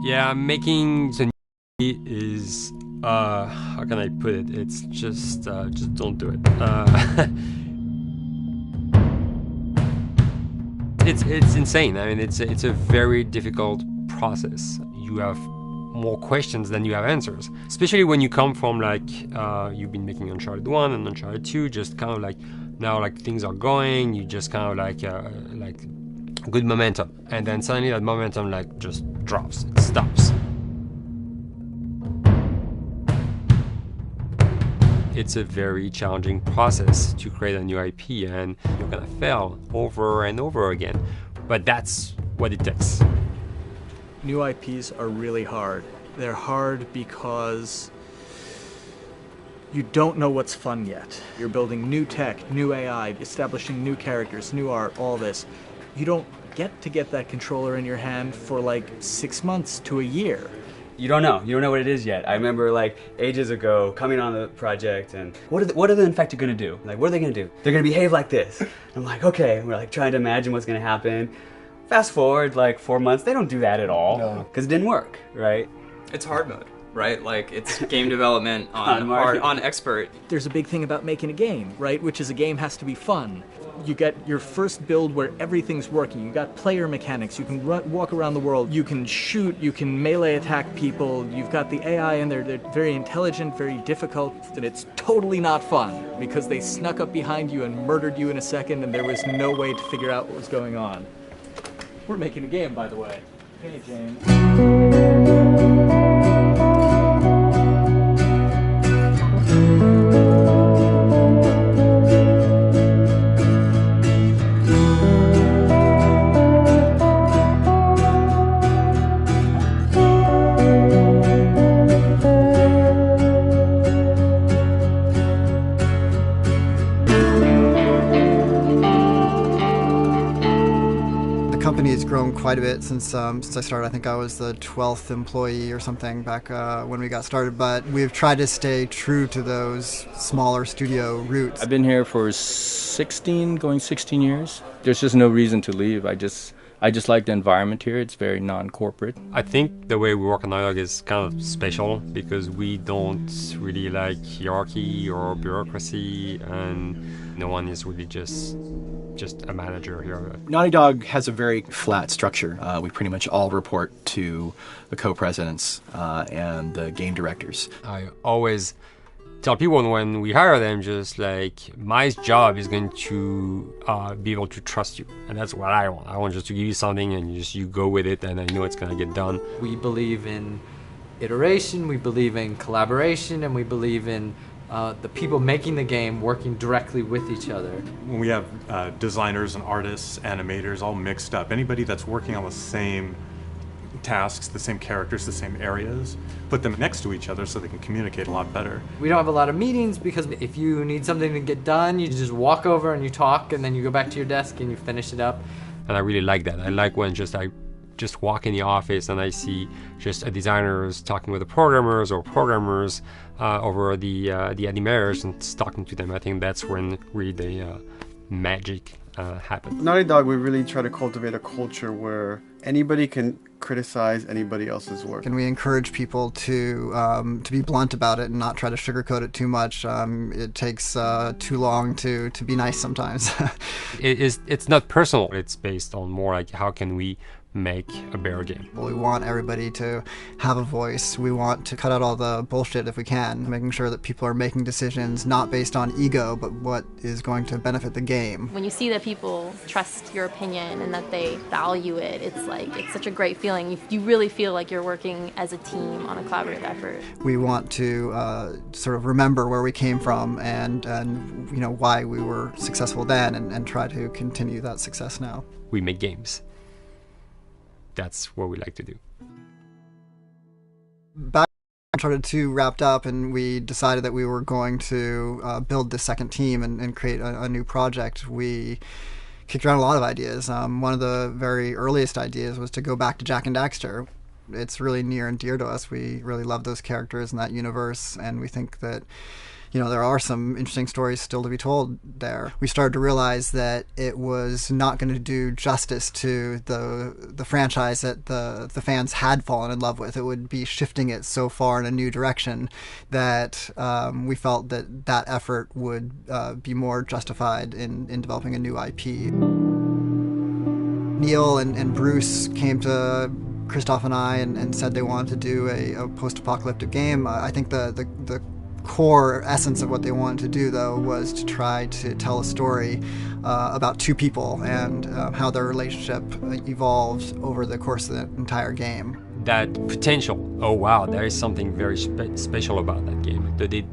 Yeah, making the is how can I put it? It's just don't do it. It's insane. I mean, it's a very difficult process. You have more questions than you have answers, especially when you come from like you've been making Uncharted 1 and Uncharted 2, just kind of like now like things are going, you just kind of like good momentum, and then suddenly that momentum like just drops, it stops. It's a very challenging process to create a new IP, and you're gonna fail over and over again, but that's what it takes. New IPs are really hard. They're hard because you don't know what's fun yet. You're building new tech, new AI, establishing new characters, new art, all this. You don't get that controller in your hand for like 6 months to a year. You don't know what it is yet. I remember like ages ago coming on the project and what are the infected gonna do? Like, what are they gonna do? They're gonna behave like this. I'm like, okay, we're like trying to imagine what's gonna happen. Fast forward like 4 months, they don't do that at all because it didn't work, right? It's hard mode, right? Like it's game development on expert. There's a big thing about making a game, right? Which is a game has to be fun. You get your first build where everything's working. You got player mechanics. You can walk around the world. You can shoot. You can melee attack people. You've got the AI in there. They're very intelligent, very difficult, and it's totally not fun because they snuck up behind you and murdered you in a second, and there was no way to figure out what was going on. We're making a game, by the way. Hey, James. The company has grown quite a bit since I started. I think I was the 12th employee or something back when we got started, but we've tried to stay true to those smaller studio roots. I've been here for 16 years. There's just no reason to leave. I just like the environment here. It's very non-corporate. I think the way we work on Naughty Dog is kind of special because we don't really like hierarchy or bureaucracy, and no one is really just a manager here. Naughty Dog has a very flat structure. We pretty much all report to the co-presidents and the game directors. I always tell people when we hire them, just like, my job is going to be able to trust you, and that's what I want. I want just to give you something and you go with it, and I know it's going to get done. We believe in iteration, we believe in collaboration, and we believe in the people making the game working directly with each other. When we have designers and artists, animators all mixed up, anybody that's working on the same tasks, the same characters, the same areas, put them next to each other so they can communicate a lot better. We don't have a lot of meetings because if you need something to get done, you just walk over and you talk, and then you go back to your desk and you finish it up. And I really like that. I like when I just walk in the office and I see just designers talking with the programmers or programmers over the animators and talking to them. I think that's when really the magic happens. Naughty Dog, we really try to cultivate a culture where anybody can criticize anybody else's work. And we encourage people to be blunt about it and not try to sugarcoat it too much. It takes too long to be nice sometimes. It's not personal. It's based on more like how can we make a better game. We want everybody to have a voice. We want to cut out all the bullshit if we can, making sure that people are making decisions not based on ego, but what is going to benefit the game. When you see that people trust your opinion and that they value it, it's such a great feeling. You really feel like you're working as a team on a collaborative effort. We want to sort of remember where we came from and why we were successful then, and try to continue that success now. We make games. That's what we like to do. Back when Uncharted 2 wrapped up and we decided that we were going to build the second team and create a new project, we kicked around a lot of ideas. One of the very earliest ideas was to go back to Jak and Daxter. It's really near and dear to us. We really love those characters in that universe, and we think that there are some interesting stories still to be told there. We started to realize that it was not going to do justice to the franchise that the fans had fallen in love with. It would be shifting it so far in a new direction that we felt that effort would be more justified in developing a new IP. Neil and Bruce came to Christoph and I and said they wanted to do a post-apocalyptic game. I think the core essence of what they wanted to do, though, was to try to tell a story about two people and how their relationship evolves over the course of the entire game. That potential, oh wow, there is something very special about that game.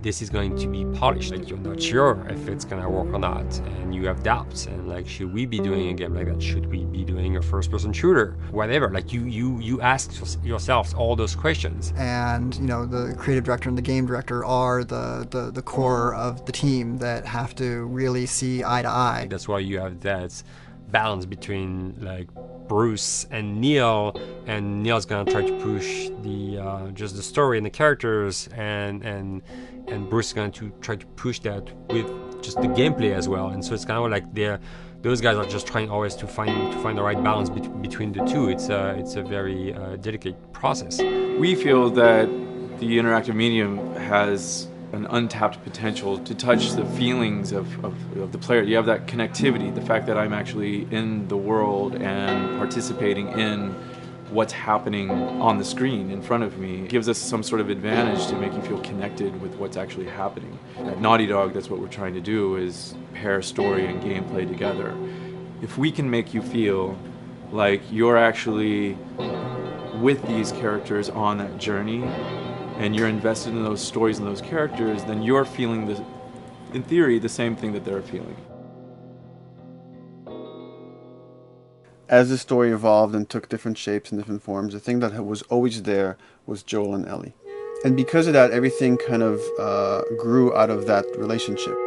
This is going to be polished. Like, you're not sure if it's gonna work or not, and you have doubts. And like, should we be doing a game like that? Should we be doing a first-person shooter? Whatever. Like, you ask yourselves all those questions. And the creative director and the game director are the core of the team that have to really see eye to eye. That's why you have that balance between like Bruce and Neil's gonna try to push the just the story and the characters, and Bruce is going to try to push that with just the gameplay as well. And so it's kind of like those guys are just trying always to find the right balance between the two. It's a very delicate process. We feel that the interactive medium has an untapped potential to touch the feelings of the player. You have that connectivity, the fact that I'm actually in the world and participating in what's happening on the screen in front of me. It gives us some sort of advantage to make you feel connected with what's actually happening. At Naughty Dog, that's what we're trying to do, is pair story and gameplay together. If we can make you feel like you're actually with these characters on that journey, and you're invested in those stories and those characters, then you're feeling, in theory, the same thing that they're feeling. As the story evolved and took different shapes and different forms, the thing that was always there was Joel and Ellie. And because of that, everything kind of grew out of that relationship.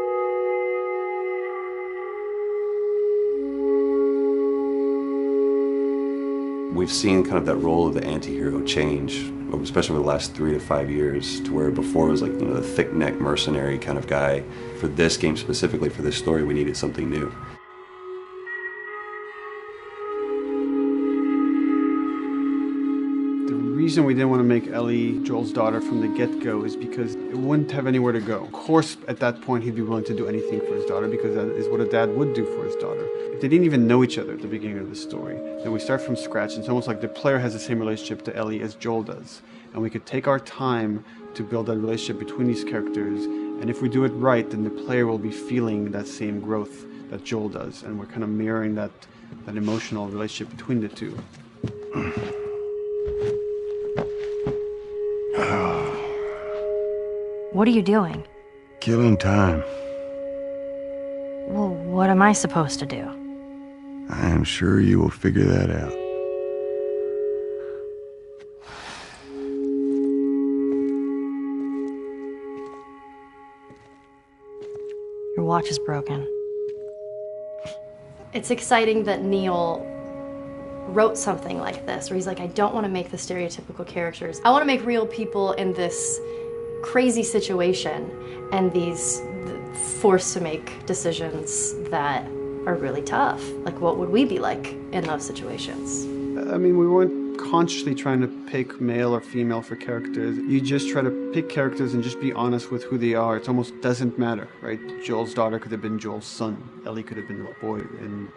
We've seen kind of that role of the anti-hero change, especially over the last 3 to 5 years, to where before it was like, the thick-neck mercenary kind of guy. For this game specifically, for this story, we needed something new. The reason we didn't want to make Ellie Joel's daughter from the get-go is because it wouldn't have anywhere to go. Of course, at that point, he'd be willing to do anything for his daughter, because that is what a dad would do for his daughter. If they didn't even know each other at the beginning of the story, then we start from scratch. It's almost like the player has the same relationship to Ellie as Joel does. And we could take our time to build that relationship between these characters. And if we do it right, then the player will be feeling that same growth that Joel does. And we're kind of mirroring that emotional relationship between the two. What are you doing? Killing time. Well, what am I supposed to do? I am sure you will figure that out. Your watch is broken. It's exciting that Neil wrote something like this, where he's like, I don't want to make the stereotypical characters. I want to make real people in this crazy situation and these forced to make decisions that are really tough. Like, what would we be like in those situations? I mean, we weren't consciously trying to pick male or female for characters. You just try to pick characters and just be honest with who they are. It almost doesn't matter, right? Joel's daughter could have been Joel's son. Ellie could have been a boy, and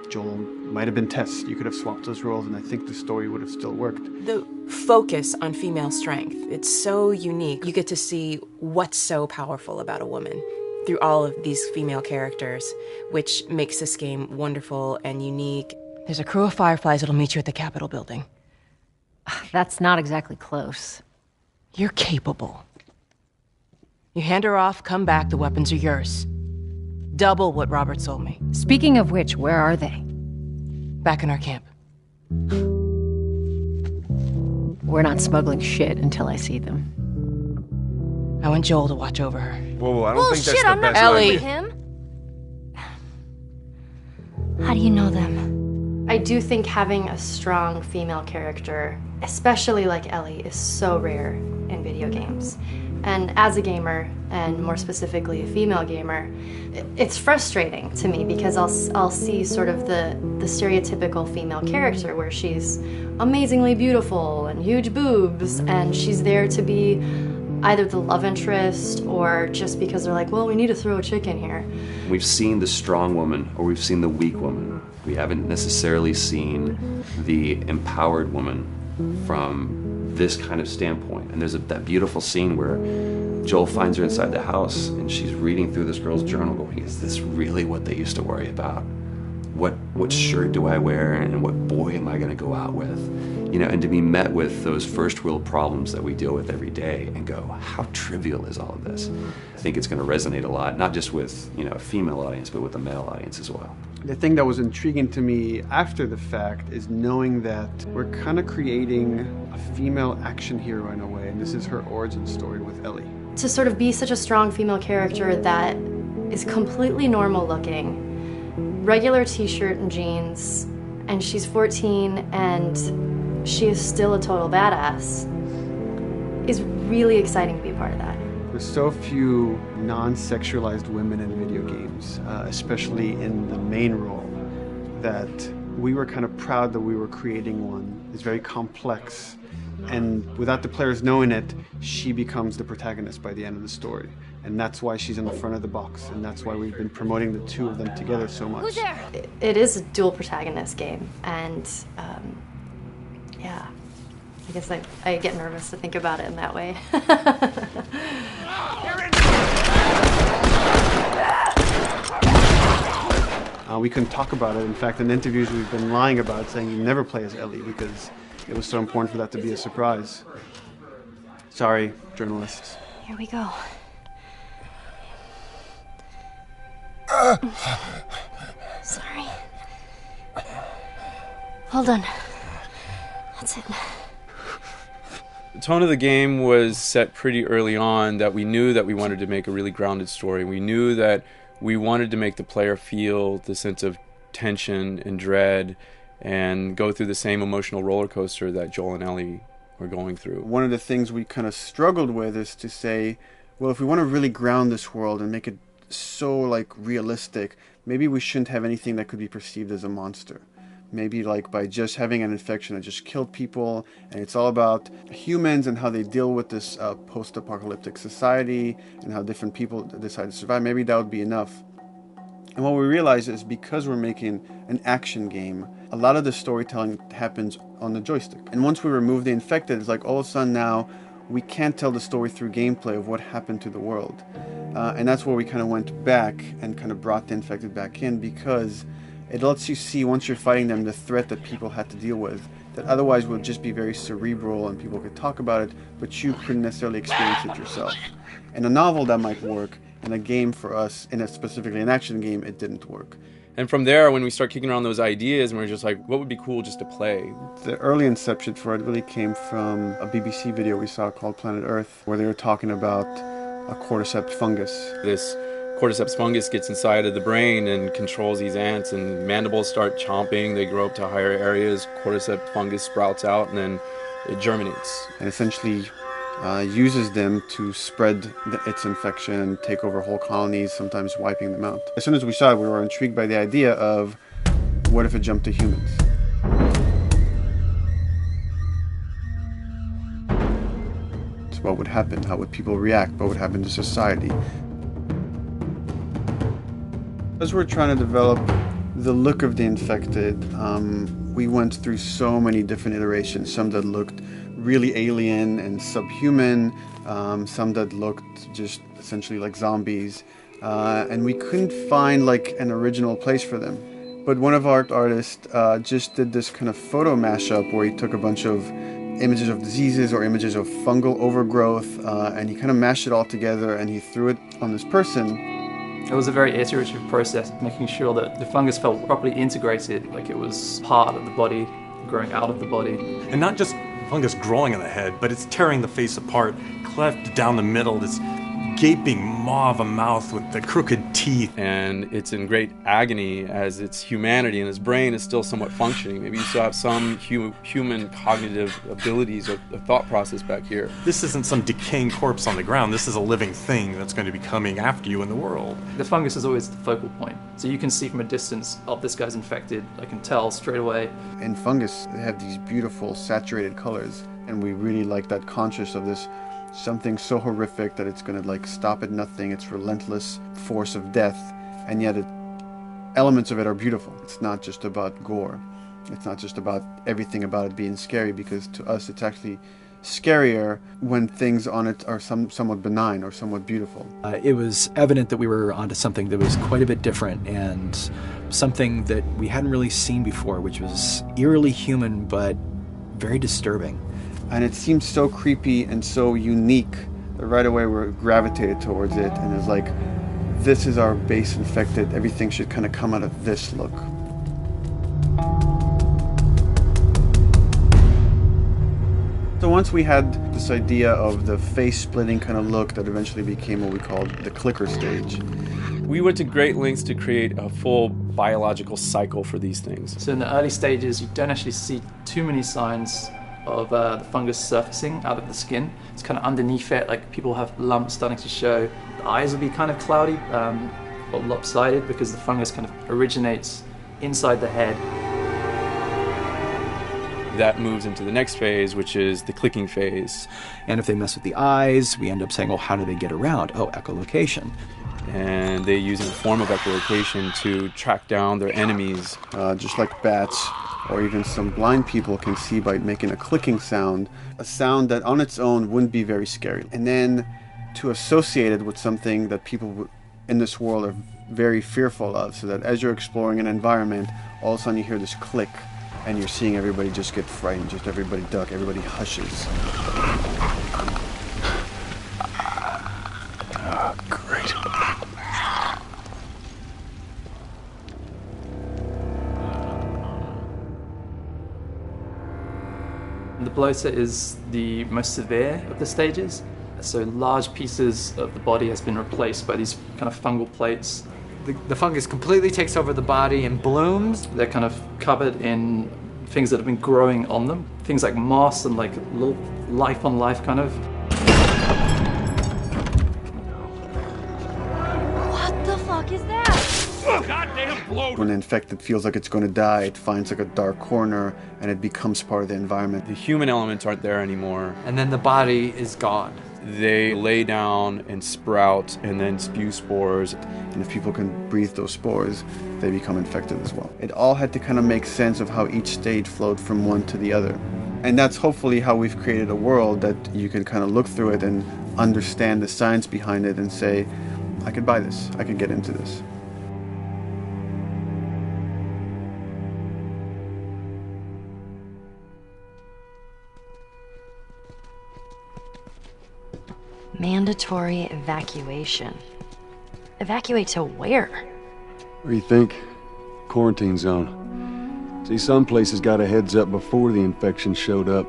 Joel might have been Tess. You could have swapped those roles, and I think the story would have still worked. The focus on female strength, it's so unique. You get to see what's so powerful about a woman through all of these female characters, which makes this game wonderful and unique. There's a crew of Fireflies that'll meet you at the Capitol building. That's not exactly close. You're capable. You hand her off, come back, the weapons are yours. Double what Robert sold me. Speaking of which, where are they? Back in our camp. We're not smuggling shit until I see them. I want Joel to watch over her. Whoa, I don't think that's the I'm not best Ellie. him. How do you know them? I do think having a strong female character, especially like Ellie, is so rare in video games. And as a gamer, and more specifically a female gamer, it's frustrating to me because I'll see sort of the stereotypical female character where she's amazingly beautiful and huge boobs, and she's there to be either the love interest or just because they're like, well, we need to throw a chick in here. We've seen the strong woman or we've seen the weak woman. We haven't necessarily seen the empowered woman from this kind of standpoint. And there's that beautiful scene where Joel finds her inside the house and she's reading through this girl's journal going, is this really what they used to worry about? What shirt do I wear and what boy am I going to go out with? You know, and to be met with those first world problems that we deal with every day and go, how trivial is all of this? I think it's going to resonate a lot, not just with, you know, a female audience, but with a male audience as well. The thing that was intriguing to me after the fact is knowing that we're kind of creating a female action hero in a way, and this is her origin story with Ellie. To sort of be such a strong female character that is completely normal looking, regular t-shirt and jeans, and she's 14 and she is still a total badass, is really exciting to be a part of that. There's so few non-sexualized women in video games, especially in the main role, that we were kind of proud that we were creating one. It's very complex, and without the players knowing it, she becomes the protagonist by the end of the story. And that's why she's in the front of the box, and that's why we've been promoting the two of them together so much. Who's there? It is a dual protagonist game, and yeah, I guess I get nervous to think about it in that way. We couldn't talk about it. In fact, in interviews we've been lying about it, saying you never play as Ellie because it was so important for that to be a surprise. Sorry, journalists. Here we go. Sorry. Hold on. That's it. The tone of the game was set pretty early on that we knew that we wanted to make a really grounded story. We knew that we wanted to make the player feel the sense of tension and dread and go through the same emotional roller coaster that Joel and Ellie were going through. One of the things we kind of struggled with is to say, well, if we want to really ground this world and make it so like realistic, maybe we shouldn't have anything that could be perceived as a monster. Maybe like by just having an infection that just killed people, and it's all about humans and how they deal with this post-apocalyptic society and how different people decide to survive. Maybe that would be enough. And what we realize is because we're making an action game, a lot of the storytelling happens on the joystick. And once we remove the infected, it's like all of a sudden now we can't tell the story through gameplay of what happened to the world. And that's where we kind of went back and kind of brought the infected back in, because it lets you see, once you're fighting them, the threat that people had to deal with, that otherwise would just be very cerebral and people could talk about it, but you couldn't necessarily experience it yourself. In a novel, that might work. In a game for us, specifically an action game, it didn't work. And from there, when we start kicking around those ideas, and we're just like, what would be cool just to play? The early inception for it really came from a BBC video we saw called Planet Earth, where they were talking about a cordyceps fungus. This cordyceps fungus gets inside of the brain and controls these ants, and mandibles start chomping, they grow up to higher areas, cordyceps fungus sprouts out, and then it germinates. And essentially uses them to spread its infection and take over whole colonies, sometimes wiping them out. As soon as we saw it, we were intrigued by the idea of, what if it jumped to humans? So what would happen? How would people react? What would happen to society? As we're trying to develop the look of the infected, we went through so many different iterations, some that looked really alien and subhuman, some that looked just essentially like zombies, and we couldn't find like an original place for them. But one of our artists just did this kind of photo mashup where he took a bunch of images of diseases or images of fungal overgrowth, and he kind of mashed it all together and he threw it on this person. It was a very iterative process, making sure that the fungus felt properly integrated, like it was part of the body, growing out of the body. And not just fungus growing on the head, but it's tearing the face apart, cleft down the middle, it's gaping maw of a mouth with the crooked teeth. And it's in great agony as its humanity and its brain is still somewhat functioning. Maybe you still have some human cognitive abilities of the thought process back here. This isn't some decaying corpse on the ground. This is a living thing that's going to be coming after you in the world. The fungus is always the focal point. So you can see from a distance, oh, this guy's infected. I can tell straight away. In fungus, they have these beautiful saturated colors, and we really like that conscious of this something so horrific that it's going to like stop at nothing. It's relentless force of death, and yet elements of it are beautiful. It's not just about gore. It's not just about everything about it being scary, because to us it's actually scarier when things on it are somewhat benign or somewhat beautiful. It was evident that we were onto something that was quite a bit different and something that we hadn't really seen before, which was eerily human but very disturbing. And it seemed so creepy and so unique that right away we gravitated towards it, and it's like, this is our base infected, everything should kind of come out of this look. So once we had this idea of the face-splitting kind of look that eventually became what we called the clicker stage. We went to great lengths to create a full biological cycle for these things. So in the early stages, you don't actually see too many signs of the fungus surfacing out of the skin. It's kind of underneath it, like people have lumps starting to show. The eyes will be kind of cloudy or lopsided because the fungus kind of originates inside the head. That moves into the next phase, which is the clicking phase. And if they mess with the eyes, we end up saying, well, how do they get around? Oh, echolocation. And they use a form of echolocation to track down their enemies. Just like bats, or even some blind people can see by making a clicking sound, a sound that on its own wouldn't be very scary. And then to associate it with something that people in this world are very fearful of, so that as you're exploring an environment, all of a sudden you hear this click, and you're seeing everybody just get frightened, just everybody duck, everybody hushes. Great. The bloater is the most severe of the stages. So large pieces of the body has been replaced by these kind of fungal plates. The fungus completely takes over the body and blooms. They're kind of covered in things that have been growing on them. Things like moss and like little life on life kind of. What the fuck is that? Goddamn bloater! When an infected feels like it's going to die, it finds like a dark corner and it becomes part of the environment. The human elements aren't there anymore. And then the body is gone. They lay down and sprout and then spew spores. And if people can breathe those spores, they become infected as well. It all had to kind of make sense of how each stage flowed from one to the other. And that's hopefully how we've created a world that you can kind of look through it and understand the science behind it and say, I could buy this, I could get into this. Mandatory evacuation. Evacuate to where? What do you think? Quarantine zone. See, some places got a heads up before the infection showed up.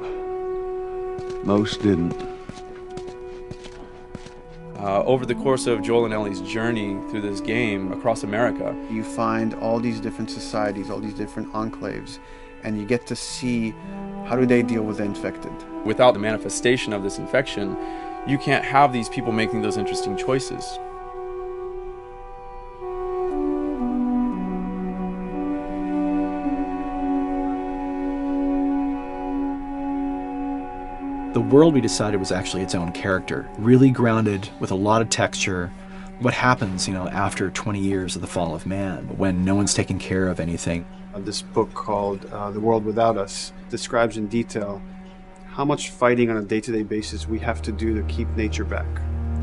Most didn't. Over the course of Joel and Ellie's journey through this game across America, you find all these different societies, all these different enclaves, and you get to see how do they deal with the infected. Without the manifestation of this infection, you can't have these people making those interesting choices. The world we decided was actually its own character, really grounded with a lot of texture. What happens, after 20 years of the fall of man, when no one's taking care of anything? This book called The World Without Us describes in detail how much fighting on a day-to-day basis we have to do to keep nature back.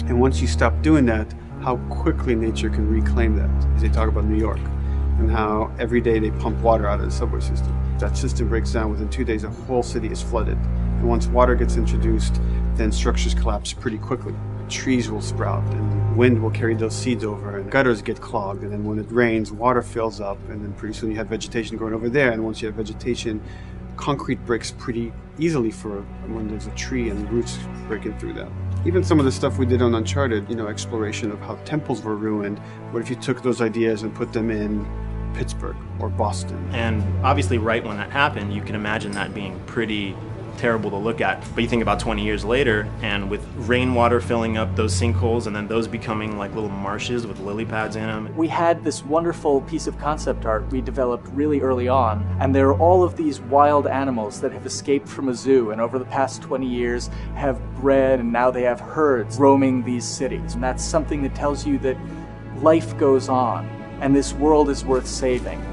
And once you stop doing that, how quickly nature can reclaim that. As they talk about New York, and how every day they pump water out of the subway system. That system breaks down. Within 2 days, a whole city is flooded. And once water gets introduced, then structures collapse pretty quickly. Trees will sprout, and wind will carry those seeds over, and gutters get clogged. And then when it rains, water fills up, and then pretty soon you have vegetation growing over there. And once you have vegetation, concrete breaks pretty easily for when there's a tree and roots breaking through that. Even some of the stuff we did on Uncharted, exploration of how temples were ruined. What if you took those ideas and put them in Pittsburgh or Boston? And obviously right when that happened, you can imagine that being pretty terrible to look at. But you think about 20 years later, and with rainwater filling up those sinkholes and then those becoming like little marshes with lily pads in them. We had this wonderful piece of concept art we developed really early on, and there are all of these wild animals that have escaped from a zoo and over the past 20 years have bred, and now they have herds roaming these cities. And that's something that tells you that life goes on and this world is worth saving.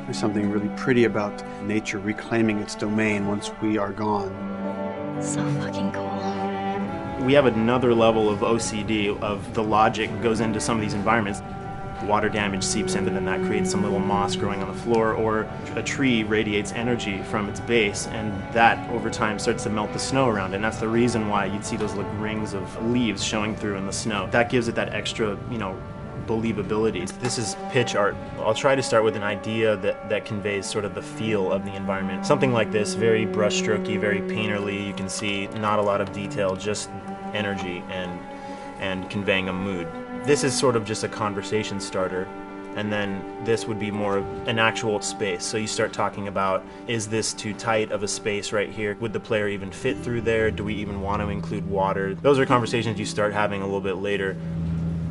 There's something really pretty about nature reclaiming its domain once we are gone. So fucking cool. We have another level of OCD of the logic goes into some of these environments. Water damage seeps in, and then that creates some little moss growing on the floor, or a tree radiates energy from its base, and that over time starts to melt the snow around it. And that's the reason why you'd see those like rings of leaves showing through in the snow. That gives it that extra, believability. This is pitch art. I'll try to start with an idea that conveys sort of the feel of the environment. Something like this, very brushstrokey, very painterly. You can see not a lot of detail, just energy and conveying a mood. This is sort of just a conversation starter, and then this would be more of an actual space. So you start talking about, is this too tight of a space right here? Would the player even fit through there? Do we even want to include water? Those are conversations you start having a little bit later.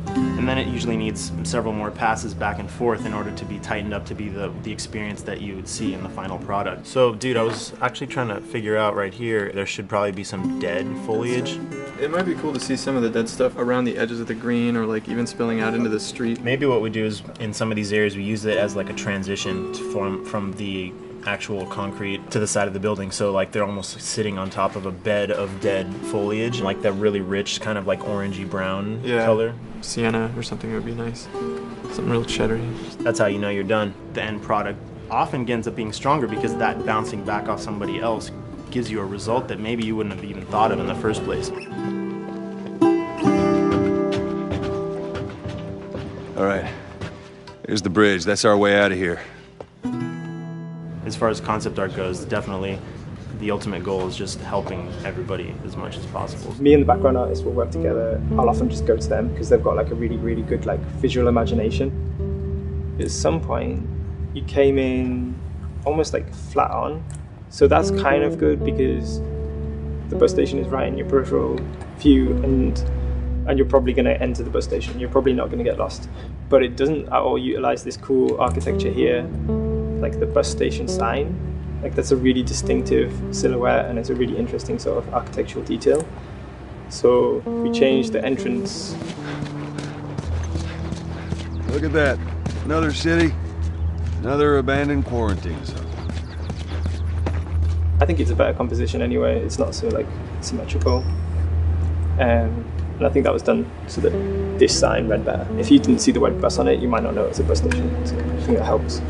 And then it usually needs several more passes back and forth in order to be tightened up to be the experience that you would see in the final product. So, dude, I was actually trying to figure out right here, there should probably be some dead foliage. It might be cool to see some of the dead stuff around the edges of the green, or like even spilling out into the street. Maybe what we do is, in some of these areas, we use it as like a transition from the actual concrete to the side of the building, so like they're almost sitting on top of a bed of dead foliage, like that really rich kind of like orangey brown color. Sienna or something would be nice. Something real cheddary. That's how you know you're done. The end product often ends up being stronger because that bouncing back off somebody else gives you a result that maybe you wouldn't have even thought of in the first place. All right, here's the bridge. That's our way out of here. As far as concept art goes, definitely the ultimate goal is just helping everybody as much as possible. Me and the background artist will work together. I'll often just go to them because they've got like a really, really good like visual imagination. At some point, you came in almost like flat on. So that's kind of good because the bus station is right in your peripheral view, and you're probably going to enter the bus station. You're probably not going to get lost. But it doesn't at all utilize this cool architecture here, like the bus station sign. Like that's a really distinctive silhouette, and it's a really interesting sort of architectural detail. So we changed the entrance. Look at that. Another city, another abandoned quarantine zone. I think it's a better composition anyway. It's not so like symmetrical. And I think that was done so that this sign read better. If you didn't see the word bus on it, you might not know it's a bus station. So I think that helps.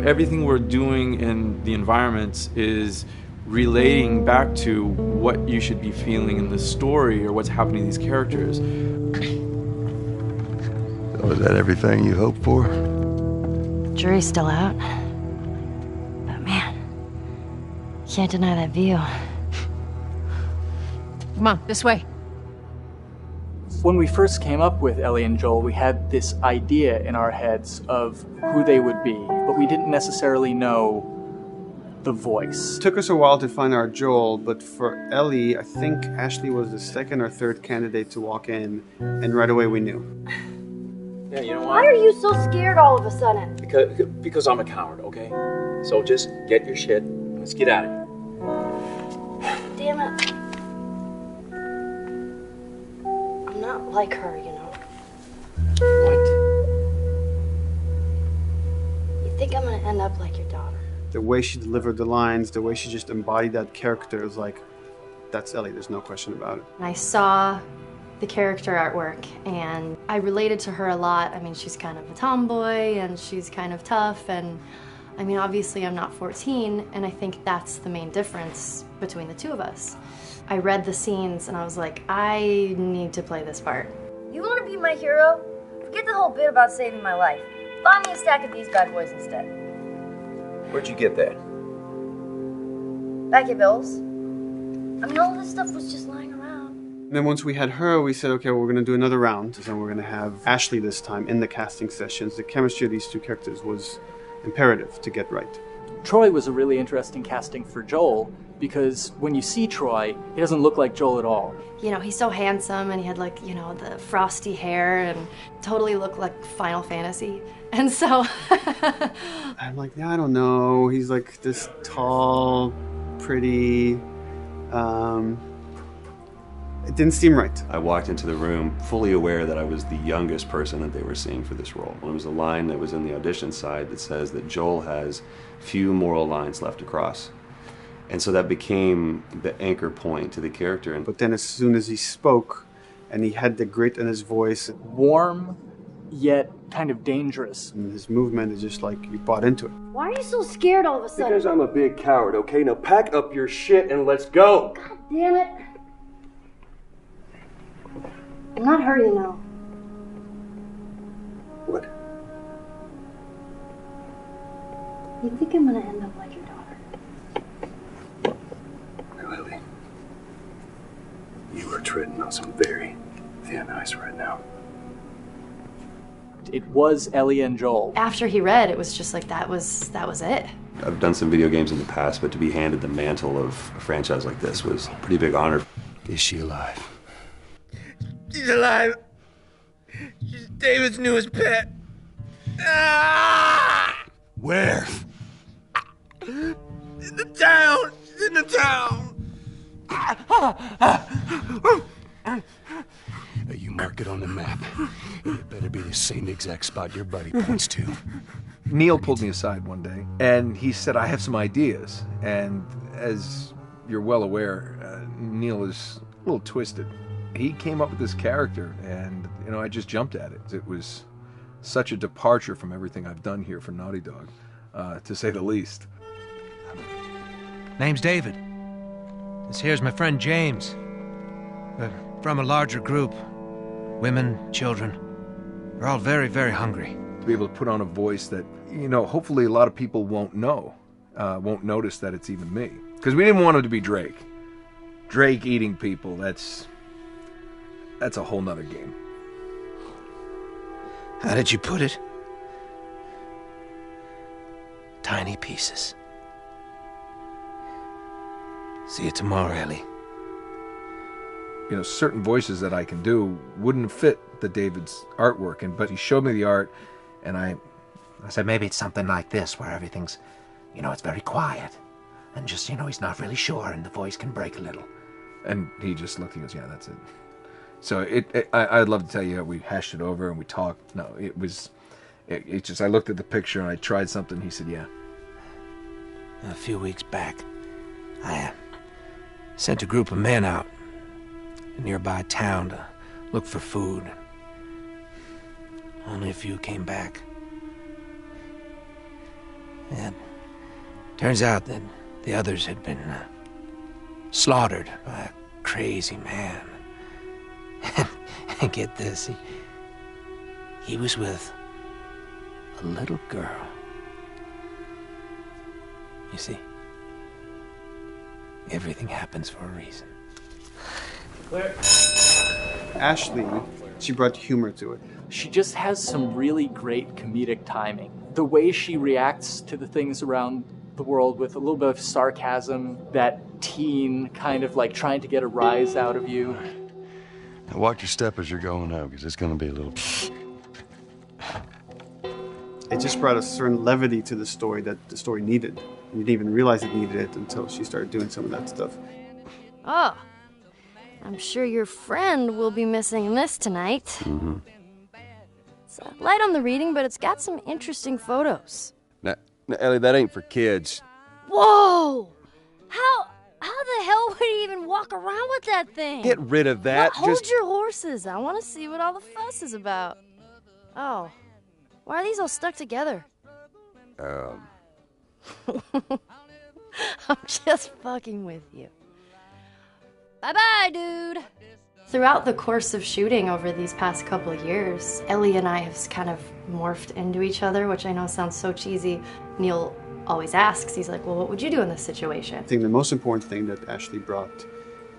Everything we're doing in the environments is relating back to what you should be feeling in the story or what's happening to these characters. So is that everything you hoped for? Jury's still out. But man, can't deny that view. Come on, this way. When we first came up with Ellie and Joel, we had this idea in our heads of who they would be, but we didn't necessarily know the voice. It took us a while to find our Joel, but for Ellie, I think Ashley was the second or third candidate to walk in, and right away we knew. Yeah, you know what? Why are you so scared all of a sudden? Because I'm a coward, okay? So just get your shit and let's get out of here. Damn it. I'm not like her, you know. What? You think I'm gonna end up like your daughter? The way she delivered the lines, the way she just embodied that character is like, that's Ellie, there's no question about it. I saw the character artwork and I related to her a lot. I mean, she's kind of a tomboy and she's kind of tough, and I mean, obviously I'm not 14, and I think that's the main difference between the two of us. I read the scenes and I was like, I need to play this part. You want to be my hero? Forget the whole bit about saving my life. Buy me a stack of these bad boys instead. Where'd you get that? Back at Bill's. I mean, all this stuff was just lying around. And then once we had her, we said, okay, well, we're going to do another round, and we're going to have Ashley this time in the casting sessions. The chemistry of these two characters was imperative to get right. Troy was a really interesting casting for Joel, because when you see Troy, he doesn't look like Joel at all. You know, he's so handsome, and he had, like, you know, the frosty hair, and totally looked like Final Fantasy. And so I'm like, yeah, I don't know. He's like this tall, pretty. It didn't seem right. I walked into the room fully aware that I was the youngest person that they were seeing for this role. There was a line that was in the audition side that says that Joel has few moral lines left to cross. And so that became the anchor point to the character. But then as soon as he spoke, and he had the grit in his voice. Warm, yet kind of dangerous. And his movement is just like, you bought into it. Why are you so scared all of a sudden? Because I'm a big coward, okay? Now pack up your shit and let's go! God damn it. I'm not hurt, you know. What? You think I'm gonna end up like your daughter? Lily, you are treading on some very thin ice right now. It was Ellie and Joel. After he read, it was just like that was it. I've done some video games in the past, but to be handed the mantle of a franchise like this was a pretty big honor. Is she alive? She's alive. She's David's newest pet. Ah! Where? In the town. She's in the town. You mark it on the map. It better be the same exact spot your buddy points to. Neil pulled me aside one day, and he said, I have some ideas. And as you're well aware, Neil is a little twisted. He came up with this character, and, you know, I just jumped at it. It was such a departure from everything I've done here for Naughty Dog, to say the least. Name's David. This here's my friend James. We're from a larger group. Women, children. We're all very, very hungry. To be able to put on a voice that, you know, hopefully a lot of people won't know, won't notice that it's even me. Because we didn't want him to be Drake. Drake eating people, that's a whole nother game. How did you put it? Tiny pieces. See you tomorrow, Ellie. You know, certain voices that I can do wouldn't fit the David's artwork, but he showed me the art, and I said maybe it's something like this, where everything's, you know, it's very quiet, and just, you know, he's not really sure, and the voice can break a little. And he just looked, he goes, yeah, that's it. So I'd love to tell you, we hashed it over and we talked. No, it just, I looked at the picture and I tried something. He said, yeah. A few weeks back, I sent a group of men out a nearby town to look for food. Only a few came back. And turns out that the others had been slaughtered by a crazy man. And get this, he was with a little girl. You see, everything happens for a reason. Claire. Ashley, she brought humor to it. She just has some really great comedic timing. The way she reacts to the things around the world with a little bit of sarcasm, that teen kind of like trying to get a rise out of you. Now watch your step as you're going out, because it's going to be a little... It just brought a certain levity to the story that the story needed. You didn't even realize it needed it until she started doing some of that stuff. Oh, I'm sure your friend will be missing this tonight. Mm-hmm. It's light on the reading, but it's got some interesting photos. Now, Ellie, that ain't for kids. Whoa! How the hell would he even walk around with that thing? Get rid of that. Hold your horses. I want to see what all the fuss is about. Oh, why are these all stuck together? I'm just fucking with you. Bye-bye, dude. Throughout the course of shooting over these past couple of years, Ellie and I have kind of morphed into each other, which I know sounds so cheesy. Neil always asks, he's like, well, what would you do in this situation? I think the most important thing that Ashley brought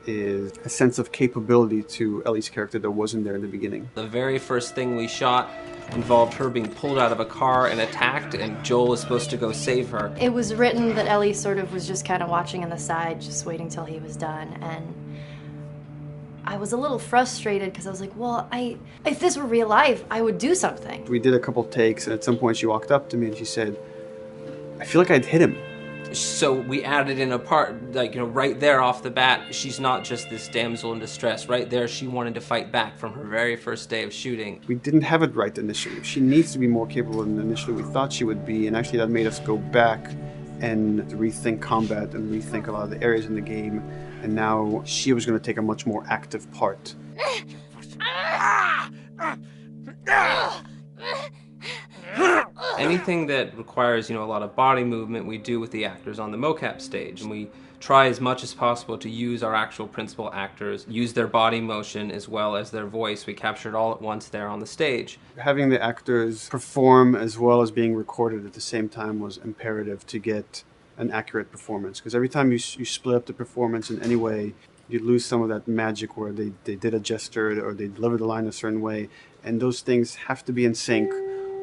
is a sense of capability to Ellie's character that wasn't there in the beginning. The very first thing we shot involved her being pulled out of a car and attacked, and Joel was supposed to go save her. It was written that Ellie sort of was just kind of watching on the side, just waiting till he was done, and I was a little frustrated because I was like, well, if this were real life, I would do something. We did a couple takes, and at some point she walked up to me and she said, I feel like I'd hit him. So we added in a part, like, right there off the bat, she's not just this damsel in distress. Right there, she wanted to fight back from her very first day of shooting. We didn't have it right initially. She needs to be more capable than initially we thought she would be, and actually that made us go back and rethink combat and rethink a lot of the areas in the game, and now she was going to take a much more active part. Anything that requires, a lot of body movement, we do with the actors on the mocap stage. And we try as much as possible to use our actual principal actors, use their body motion as well as their voice. We capture it all at once there on the stage. Having the actors perform as well as being recorded at the same time was imperative to get an accurate performance. Because every time you split up the performance in any way, you lose some of that magic where they did a gesture or they delivered the line a certain way. And those things have to be in sync,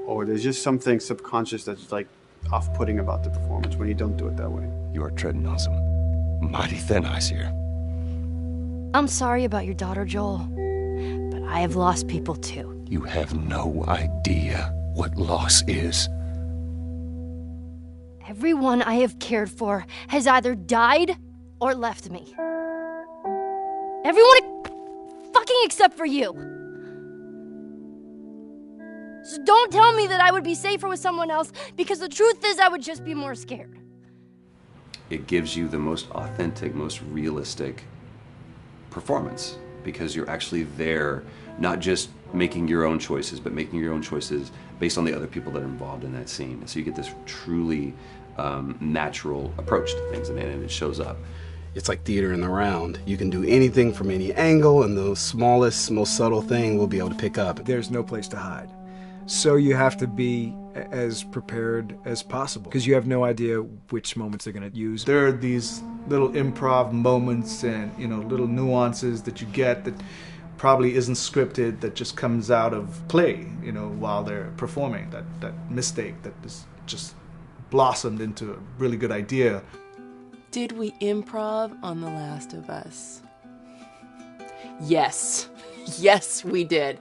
or there's just something subconscious that's like off-putting about the performance when you don't do it that way. You are treading on some mighty thin ice here. I'm sorry about your daughter, Joel, but I have lost people too. You have no idea what loss is. Everyone I have cared for has either died or left me. Everyone fucking except for you. So don't tell me that I would be safer with someone else, because the truth is I would just be more scared. It gives you the most authentic, most realistic performance, because you're actually there, not just making your own choices, but making your own choices based on the other people that are involved in that scene. And so you get this truly natural approach to things, and it shows up. It's like theater in the round. You can do anything from any angle, and the smallest, most subtle thing we'll be able to pick up. There's no place to hide. So you have to be as prepared as possible, because you have no idea which moments they're going to use. There are these little improv moments and, little nuances that you get that probably isn't scripted, that just comes out of play, while they're performing. That mistake that is just blossomed into a really good idea. Did we improv on The Last of Us? Yes. Yes, we did.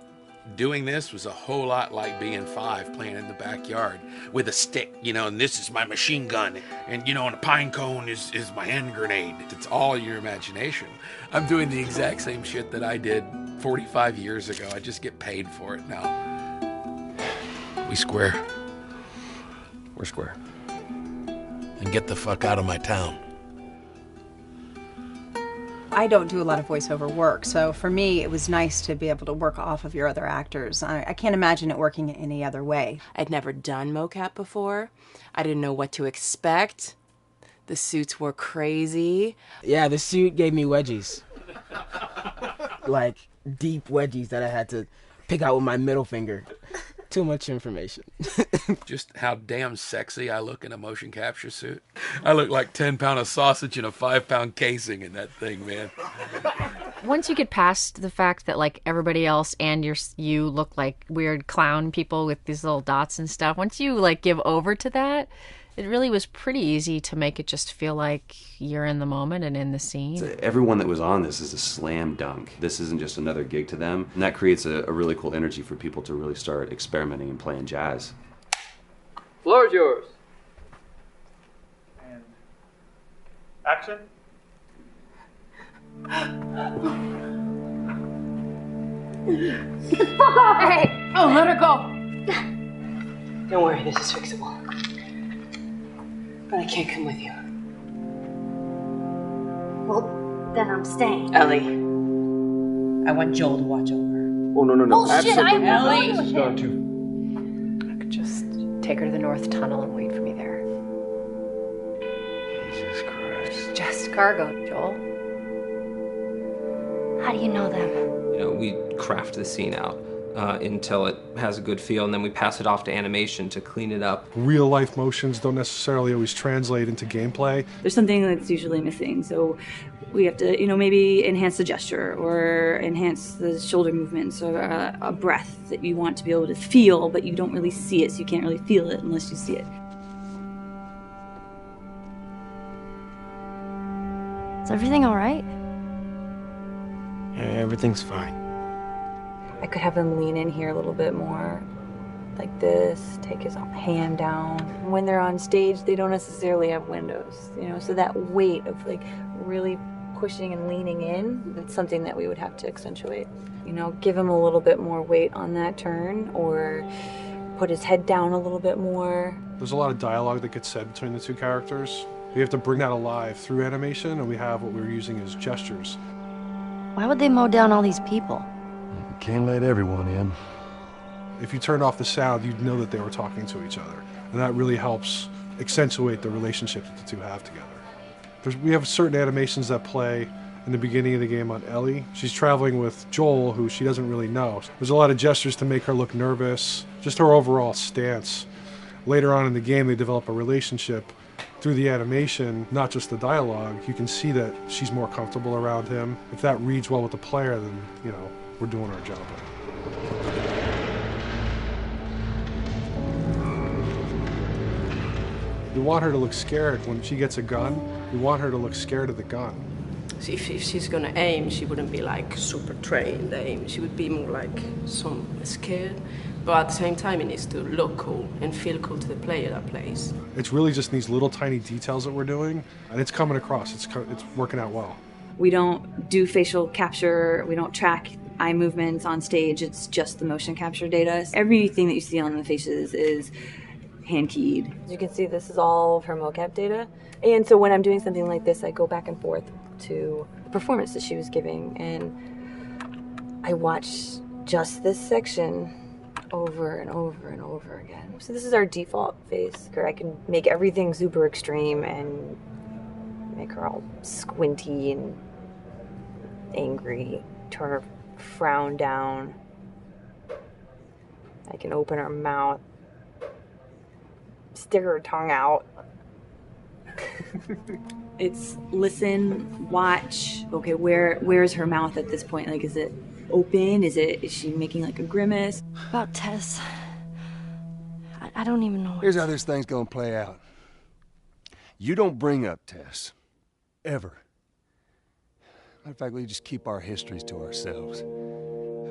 Doing this was a whole lot like being 5 playing in the backyard with a stick, and this is my machine gun, and and a pine cone is my hand grenade. It's all your imagination. I'm doing the exact same shit that I did 45 years ago. I just get paid for it now. We square. We're square. And get the fuck out of my town. I don't do a lot of voiceover work, so for me it was nice to be able to work off of your other actors. I can't imagine it working any other way. I'd never done mocap before. I didn't know what to expect. The suits were crazy. Yeah, the suit gave me wedgies. Like, deep wedgies that I had to pick out with my middle finger. Too much information. Just how damn sexy I look in a motion capture suit. I look like 10-pound of sausage in a 5-pound casing in that thing, man. Once you get past the fact that like everybody else and you look like weird clown people with these little dots and stuff, once you like give over to that, it really was pretty easy to make it just feel like you're in the moment and in the scene. So everyone that was on this is a slam dunk. This isn't just another gig to them. And that creates a really cool energy for people to really start experimenting and playing jazz. Floor is yours. And action. Get the fuck off! Hey! Oh, let her go! Don't worry, this is fixable. But I can't come with you. Well, then I'm staying. Ellie, I want Joel to watch over. Oh, no. Bullshit, I am not Ellie. going with She's gone him. too. I could just take her to the North Tunnel and wait for me there. Jesus Christ. Just cargo, Joel. How do you know them? We craft the scene out until it has a good feel, and then we pass it off to animation to clean it up. Real life motions don't necessarily always translate into gameplay. There's something that's usually missing, so we have to, maybe enhance the gesture or enhance the shoulder movements or a breath that you want to be able to feel, but you don't really see it, so you can't really feel it unless you see it. Is everything all right? Yeah, everything's fine. I could have him lean in here a little bit more, like this, take his hand down. When they're on stage, they don't necessarily have windows, so that weight of really pushing and leaning in, it's something that we would have to accentuate. Give him a little bit more weight on that turn, or put his head down a little bit more. There's a lot of dialogue that gets said between the two characters. We have to bring that alive through animation, and we have what we're using as gestures. Why would they mow down all these people? Can't let everyone in. If you turned off the sound, you'd know that they were talking to each other. And that really helps accentuate the relationship that the two have together. We have certain animations that play in the beginning of the game on Ellie. She's traveling with Joel, who she doesn't really know. There's a lot of gestures to make her look nervous, just her overall stance. Later on in the game, they develop a relationship through the animation, not just the dialogue. You can see that she's more comfortable around him. If that reads well with the player, then, we're doing our job. We want her to look scared when she gets a gun. We want her to look scared of the gun. So if she's gonna aim, she wouldn't be super trained aim. She would be more scared. But at the same time, it needs to look cool and feel cool to the player that plays. It's really just these little tiny details that we're doing, and it's coming across. It's working out well. We don't do facial capture. We don't track eye movements on stage. It's just the motion capture data. Everything that you see on the faces is hand keyed. As you can see, this is all of her mocap data. And so when I'm doing something like this, I go back and forth to the performance that she was giving, and I watch just this section over and over and over again. So this is our default face, where I can make everything super extreme and make her all squinty and angry, turn her frown down. I can open her mouth, stick her tongue out. It's listen, watch. Okay, where's her mouth at this point? Is it open? Is she making a grimace? About Tess, I don't even know. Here's how this thing's gonna play out. You don't bring up Tess. Ever. Matter of fact, we just keep our histories to ourselves.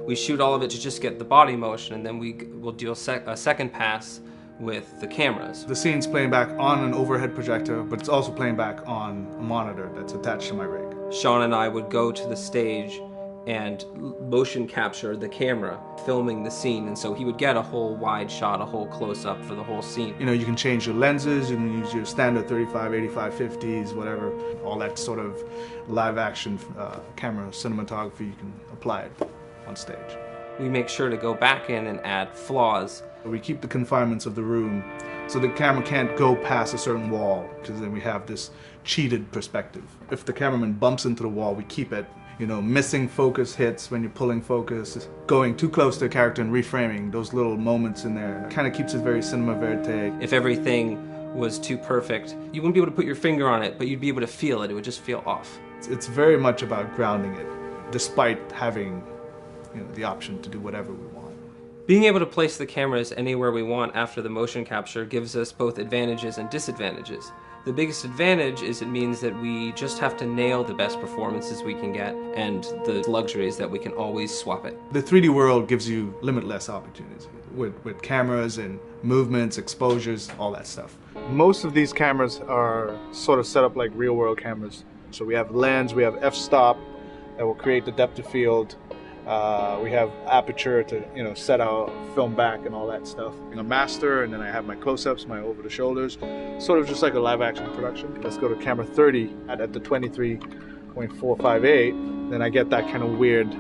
We shoot all of it to just get the body motion, and then we'll do a second pass with the cameras. The scene's playing back on an overhead projector, but it's also playing back on a monitor that's attached to my rig. Sean and I would go to the stage and motion capture the camera filming the scene, and so he would get a whole wide shot, a whole close-up for the whole scene. You can change your lenses, you can use your standard 35, 85, 50s, whatever. All that sort of live action camera cinematography, you can apply it on stage. We make sure to go back in and add flaws. We keep the confinements of the room, so the camera can't go past a certain wall, because then we have this cheated perspective. If the cameraman bumps into the wall, we keep it. Missing focus hits when you're pulling focus, going too close to a character and reframing, those little moments in there, kind of keeps it very cinema verite. If everything was too perfect, you wouldn't be able to put your finger on it, but you'd be able to feel it. It would just feel off. It's very much about grounding it, despite having the option to do whatever we want. Being able to place the cameras anywhere we want after the motion capture gives us both advantages and disadvantages. The biggest advantage is it means that we just have to nail the best performances we can get, and the luxury is that we can always swap it. The 3D world gives you limitless opportunities with cameras and movements, exposures, all that stuff. Most of these cameras are sort of set up like real world cameras. So we have lens, we have f-stop that will create the depth of field. We have aperture to set our film back and all that stuff. A master, and then I have my close-ups, my over the shoulders, sort of just like a live action production. Let's go to camera 30 at the 23.458. Then I get that kind of weird,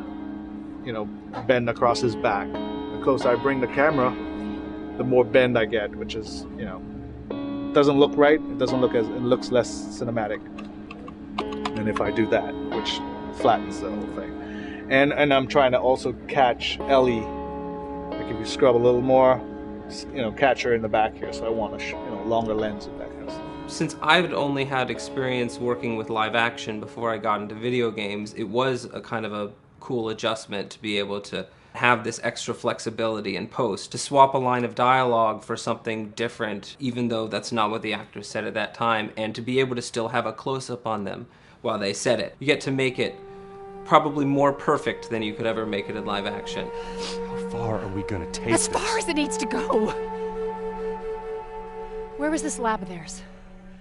bend across his back. The closer I bring the camera, the more bend I get, which is doesn't look right. It looks less cinematic than if I do that, which flattens the whole thing. And I'm trying to also catch Ellie. Like if you scrub a little more, catch her in the back here. So I want a longer lens and that kind of stuff. Since I've only had experience working with live action before I got into video games, it was a kind of a cool adjustment to be able to have this extra flexibility in post, to swap a line of dialogue for something different, even though that's not what the actors said at that time, and to be able to still have a close-up on them while they said it. You get to make it probably more perfect than you could ever make it in live action. How far are we gonna take as far as it needs to go. Where was this lab of theirs?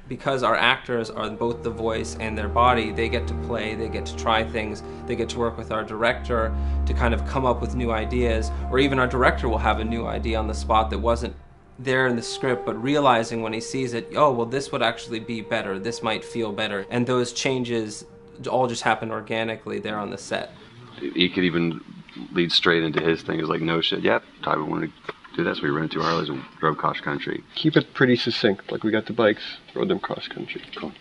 Because our actors are both the voice and their body, they get to play, they get to try things, they get to work with our director to kind of come up with new ideas, or even our director will have a new idea on the spot that wasn't there in the script, but realizing when he sees it, oh, well, this would actually be better, this might feel better. And those changes all just happen organically there on the set. He could even lead straight into his thing. It's like, no shit, yep, Tyler wanted to do that, so we rented 2 Harleys and drove cross country. Keep it pretty succinct, like we got the bikes, rode them cross country. Cool.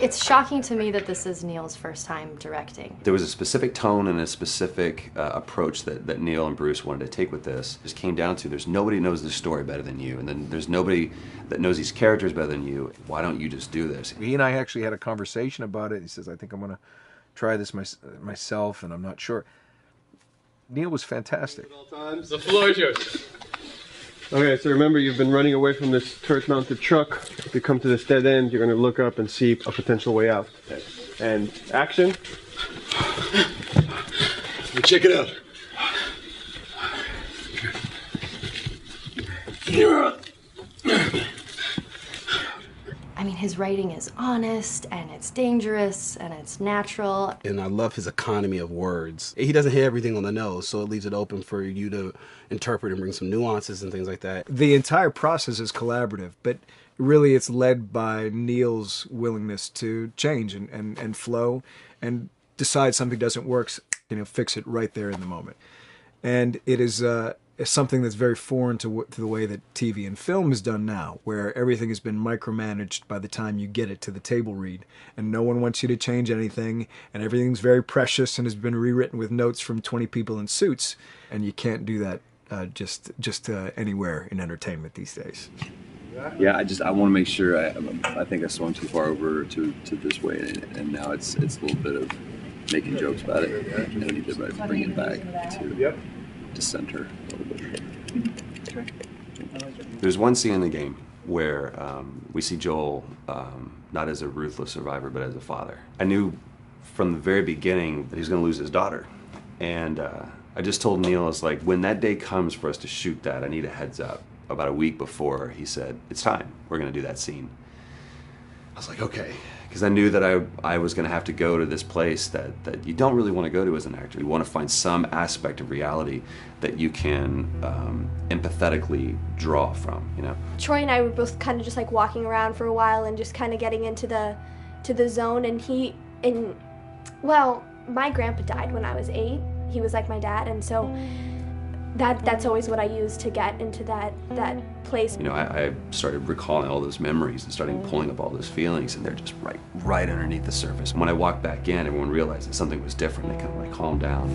It's shocking to me that this is Neil's first time directing. There was a specific tone and a specific approach that Neil and Bruce wanted to take with this. It just came down to there's nobody who knows this story better than you, and then there's nobody that knows these characters better than you. Why don't you just do this? He and I actually had a conversation about it. He says, I think I'm going to try this myself, and I'm not sure. Neil was fantastic. The floor is yours. Okay, so remember, you've been running away from this turret-mounted truck. If you come to this dead end, you're going to look up and see a potential way out. And action. Check it out. I mean, his writing is honest, and it's dangerous, and it's natural. And I love his economy of words. He doesn't hit everything on the nose, so it leaves it open for you to interpret and bring some nuances and things like that. The entire process is collaborative, but really it's led by Neil's willingness to change and flow and decide something doesn't work, fix it right there in the moment. And it is something that's very foreign to the way that TV and film is done now, where everything has been micromanaged by the time you get it to the table read, and no one wants you to change anything, and everything's very precious and has been rewritten with notes from 20 people in suits, and you can't do that just anywhere in entertainment these days. Yeah, I want to make sure. I think I swung too far over to this way, and now it's a little bit of making jokes about it, and I need to bring it back to center a little bit. There's one scene in the game where we see Joel not as a ruthless survivor, but as a father. I knew from the very beginning that he was going to lose his daughter, and I just told Neil, I was like, when that day comes for us to shoot that, I need a heads up. About a week before, he said, it's time, we're going to do that scene. I was like, okay, because I knew that I was going to have to go to this place that you don't really want to go to as an actor. You want to find some aspect of reality that you can empathetically draw from, Troy and I were both kind of just like walking around for a while and just kind of getting into the zone, and well, my grandpa died when I was 8. He was like my dad, and so that's always what I use to get into that place. I started recalling all those memories and starting pulling up all those feelings, and they're just right underneath the surface. When I walked back in, everyone realized that something was different. They kind of like calmed down,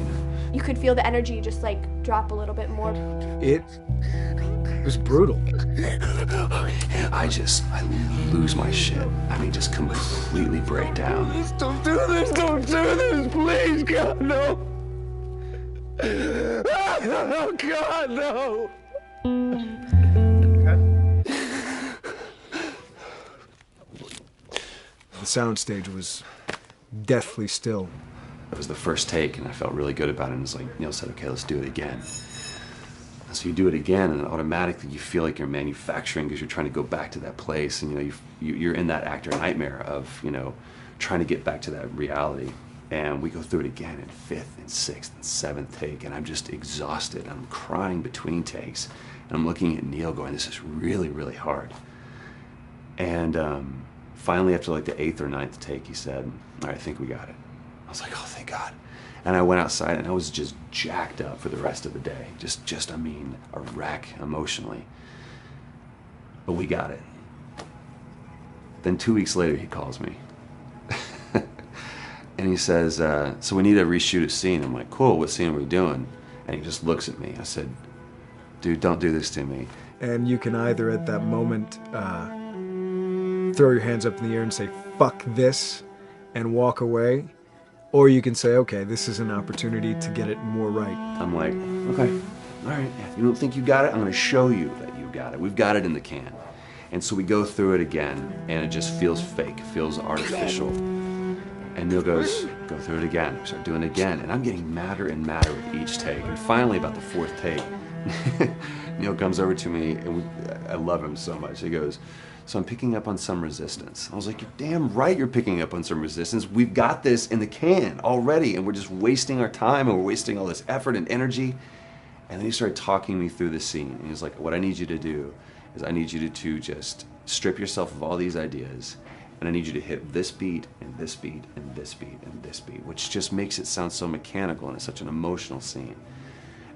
You could feel the energy just like drop a little bit more. It was brutal. I lose my shit. I mean, just completely break down. Don't do this, please, God, no. Oh, God, no! The soundstage was deathly still. It was the first take, and I felt really good about it. And it's like Neil said, okay, let's do it again. So you do it again, and automatically you feel like you're manufacturing because you're trying to go back to that place, and you're in that actor nightmare of trying to get back to that reality. And we go through it again in 5th and 6th and 7th take, and I'm just exhausted. I'm crying between takes, and I'm looking at Neil going, this is really, really hard. And finally, after like the 8th or 9th take, he said, all right, I think we got it. I was like, oh, thank God. And I went outside, and I was just jacked up for the rest of the day. Just I mean, a wreck emotionally. But we got it. Then 2 weeks later, he calls me. And he says, so we need to reshoot a scene. I'm like, cool, what scene are we doing? And he just looks at me. I said, dude, don't do this to me. And you can either at that moment throw your hands up in the air and say, fuck this, and walk away. Or you can say, okay, this is an opportunity to get it more right. I'm like, okay, all right. If you don't think you got it, I'm going to show you that you got it. We've got it in the can. And so we go through it again, and it just feels fake. It feels artificial. And Neil goes, go through it again. We start doing it again. And I'm getting madder and madder with each take. And finally, about the fourth take, Neil comes over to me, and I love him so much. He goes, so I'm picking up on some resistance. I was like, you're damn right you're picking up on some resistance. We've got this in the can already, and we're just wasting our time, and we're wasting all this effort and energy. And then he started talking me through the scene. And he's like, what I need you to do is I need you to just strip yourself of all these ideas, and I need you to hit this beat, and this beat, and this beat, and this beat, which just makes it sound so mechanical, and it's such an emotional scene.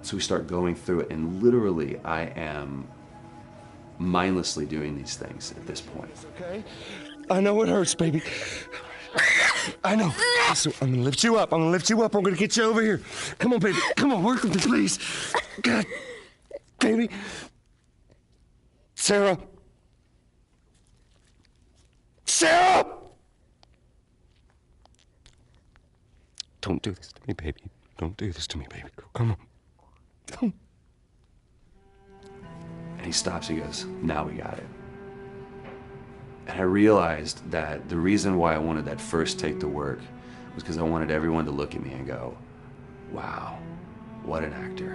So we start going through it, and literally I am mindlessly doing these things at this point. Okay? I know it hurts, baby. I know. So I'm gonna lift you up. I'm gonna lift you up. I'm gonna get you over here. Come on, baby. Come on, work with me, please. God, baby. Sarah. Sarah! Don't do this to me, baby. Don't do this to me, baby. Come on. And he stops, he goes, now we got it. And I realized that the reason why I wanted that first take to work was because I wanted everyone to look at me and go, wow, what an actor.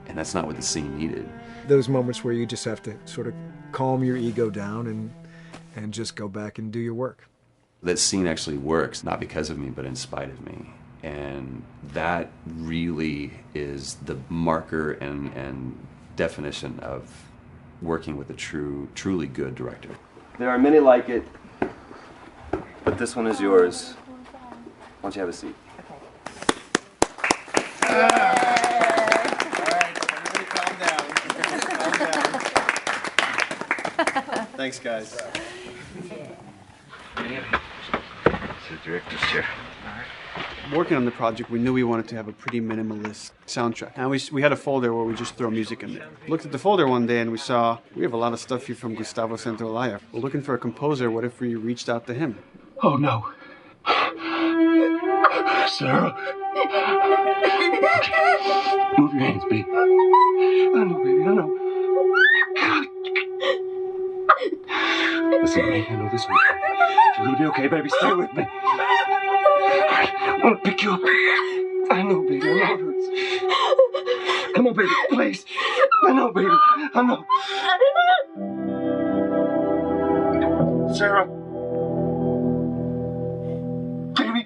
And that's not what the scene needed. Those moments where you just have to sort of calm your ego down and just go back and do your work. That scene actually works, not because of me, but in spite of me. And that really is the marker and definition of working with a truly good director. There are many like it, but this one is yours. Why don't you have a seat? Thanks, guys. The director's chair. Working on the project, we knew we wanted to have a pretty minimalist soundtrack. And we had a folder where we just throw music in there. Looked at the folder one day and we saw, we have a lot of stuff here from Gustavo Santaolalla. We're looking for a composer. What if we reached out to him? Oh, no. Sarah. Move your hands, baby. I know, baby, I know. Listen to me, I know this one. You're gonna be okay, baby. Stay with me. I want to pick you up. I know, baby. I know it hurts. Come on, baby. Please. I know, baby. I know. Sarah. Baby.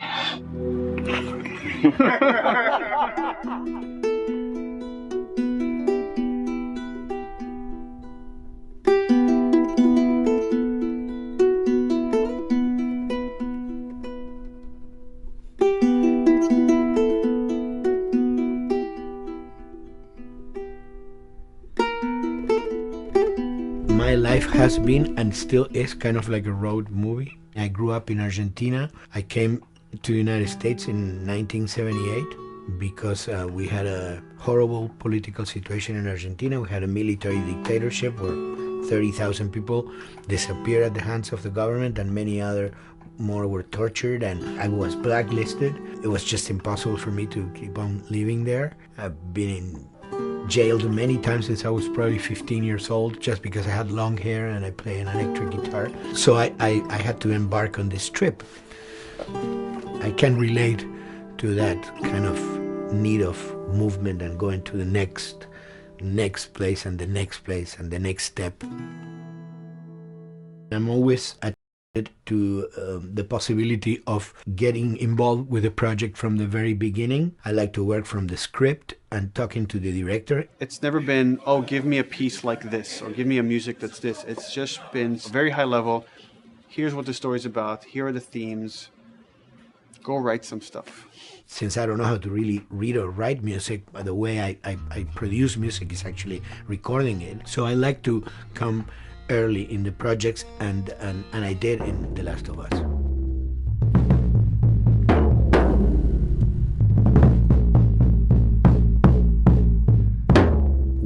My life has been and still is kind of like a road movie. I grew up in Argentina. I came to the United States in 1978 because we had a horrible political situation in Argentina. We had a military dictatorship where 30,000 people disappeared at the hands of the government and many other more were tortured, and I was blacklisted. It was just impossible for me to keep on living there. I've been in jailed many times since I was probably 15 years old just because I had long hair and I play an electric guitar. So I had to embark on this trip. I can relate to that kind of need of movement and going to the next place and the next place and the next step. I'm always attracted to the possibility of getting involved with a project from the very beginning. I like to work from the script and talking to the director. It's never been, oh, give me a piece like this or give me a music that's this. It's just been very high level. Here's what the story's about. Here are the themes. Go write some stuff. Since I don't know how to really read or write music, the way I produce music is actually recording it. So I like to come early in the projects, and I did in The Last of Us.